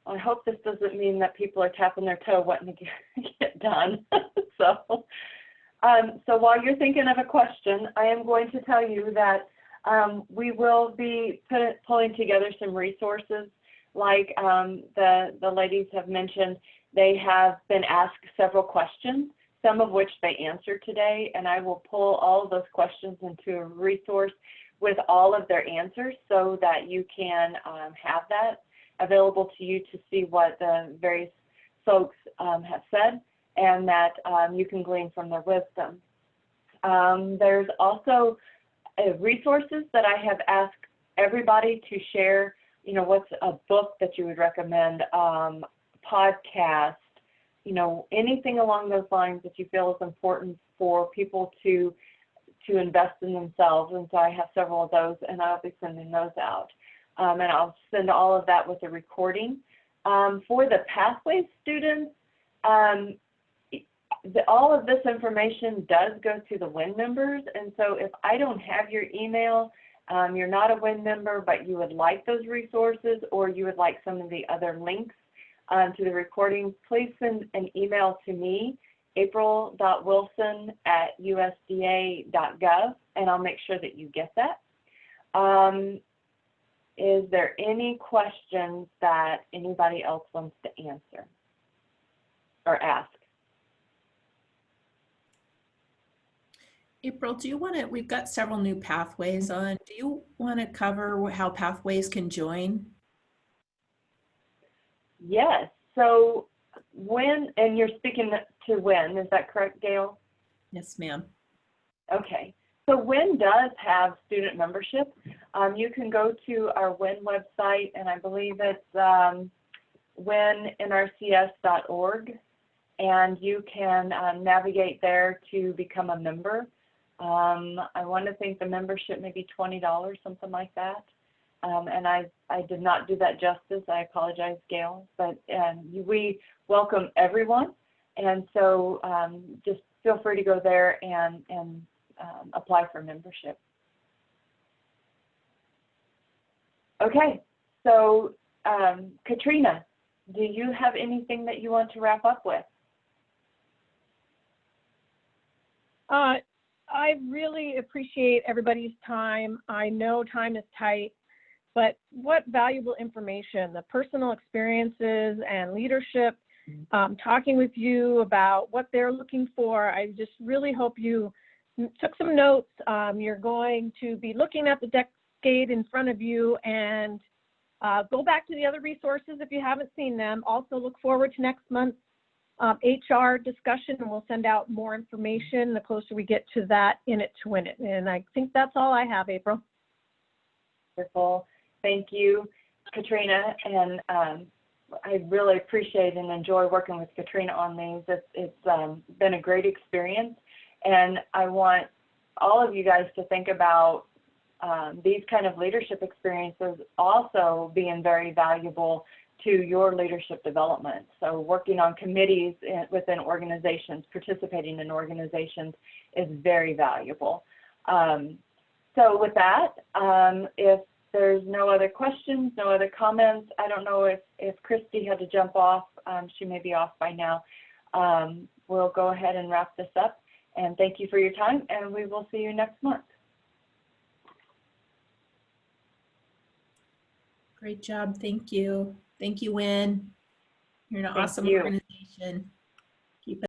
I hope this doesn't mean that people are tapping their toe wanting to get done. So while you're thinking of a question, I am going to tell you that we will be pulling together some resources like the ladies have mentioned. They have been asked several questions, some of which they answered today, and I will pull all of those questions into a resource with all of their answers so that you can have that available to you to see what the various folks have said, and that you can glean from their wisdom. There's also resources that I have asked everybody to share. You know, what's a book that you would recommend, podcast, you know, anything along those lines that you feel is important for people to invest in themselves. And so I have several of those, and I'll be sending those out. And I'll send all of that with a recording. For the Pathways students, all of this information does go to the WIN members. And so if I don't have your email, you're not a WIN member, but you would like those resources, or you would like some of the other links to the recording, please send an email to me, april.wilson@usda.gov, and I'll make sure that you get that. Is there any questions that anybody else wants to answer or ask? April, do you want to, we've got several new pathways on. Do you want to cover how pathways can join? Yes. So when, and you're speaking to WIN, is that correct, Gayle? Yes, ma'am. Okay. So WIN does have student membership. You can go to our WIN website, and I believe it's winnrcs.org, and you can navigate there to become a member. I want to think the membership may be $20, something like that. And I did not do that justice. I apologize, Gayle. But we welcome everyone, and so just feel free to go there and apply for membership. Okay, so Katrina, do you have anything that you want to wrap up with? I really appreciate everybody's time. I know time is tight, but what valuable information, the personal experiences and leadership, talking with you about what they're looking for. I just really hope you took some notes. You're going to be looking at the decade in front of you, and go back to the other resources if you haven't seen them. Also look forward to next month's HR discussion, and we'll send out more information the closer we get to that in it to win it. And I think that's all I have, April. Wonderful. Thank you, Katrina. And I really appreciate and enjoy working with Katrina on these. It's been a great experience. And I want all of you guys to think about these kind of leadership experiences also being very valuable to your leadership development. So working on committees within organizations, participating in organizations is very valuable. So with that, if there's no other questions, no other comments, I don't know if Christy had to jump off. She may be off by now. We'll go ahead and wrap this up. And thank you for your time, and we will see you next month. Great job. Thank you. Thank you, Wynn. You're an awesome organization.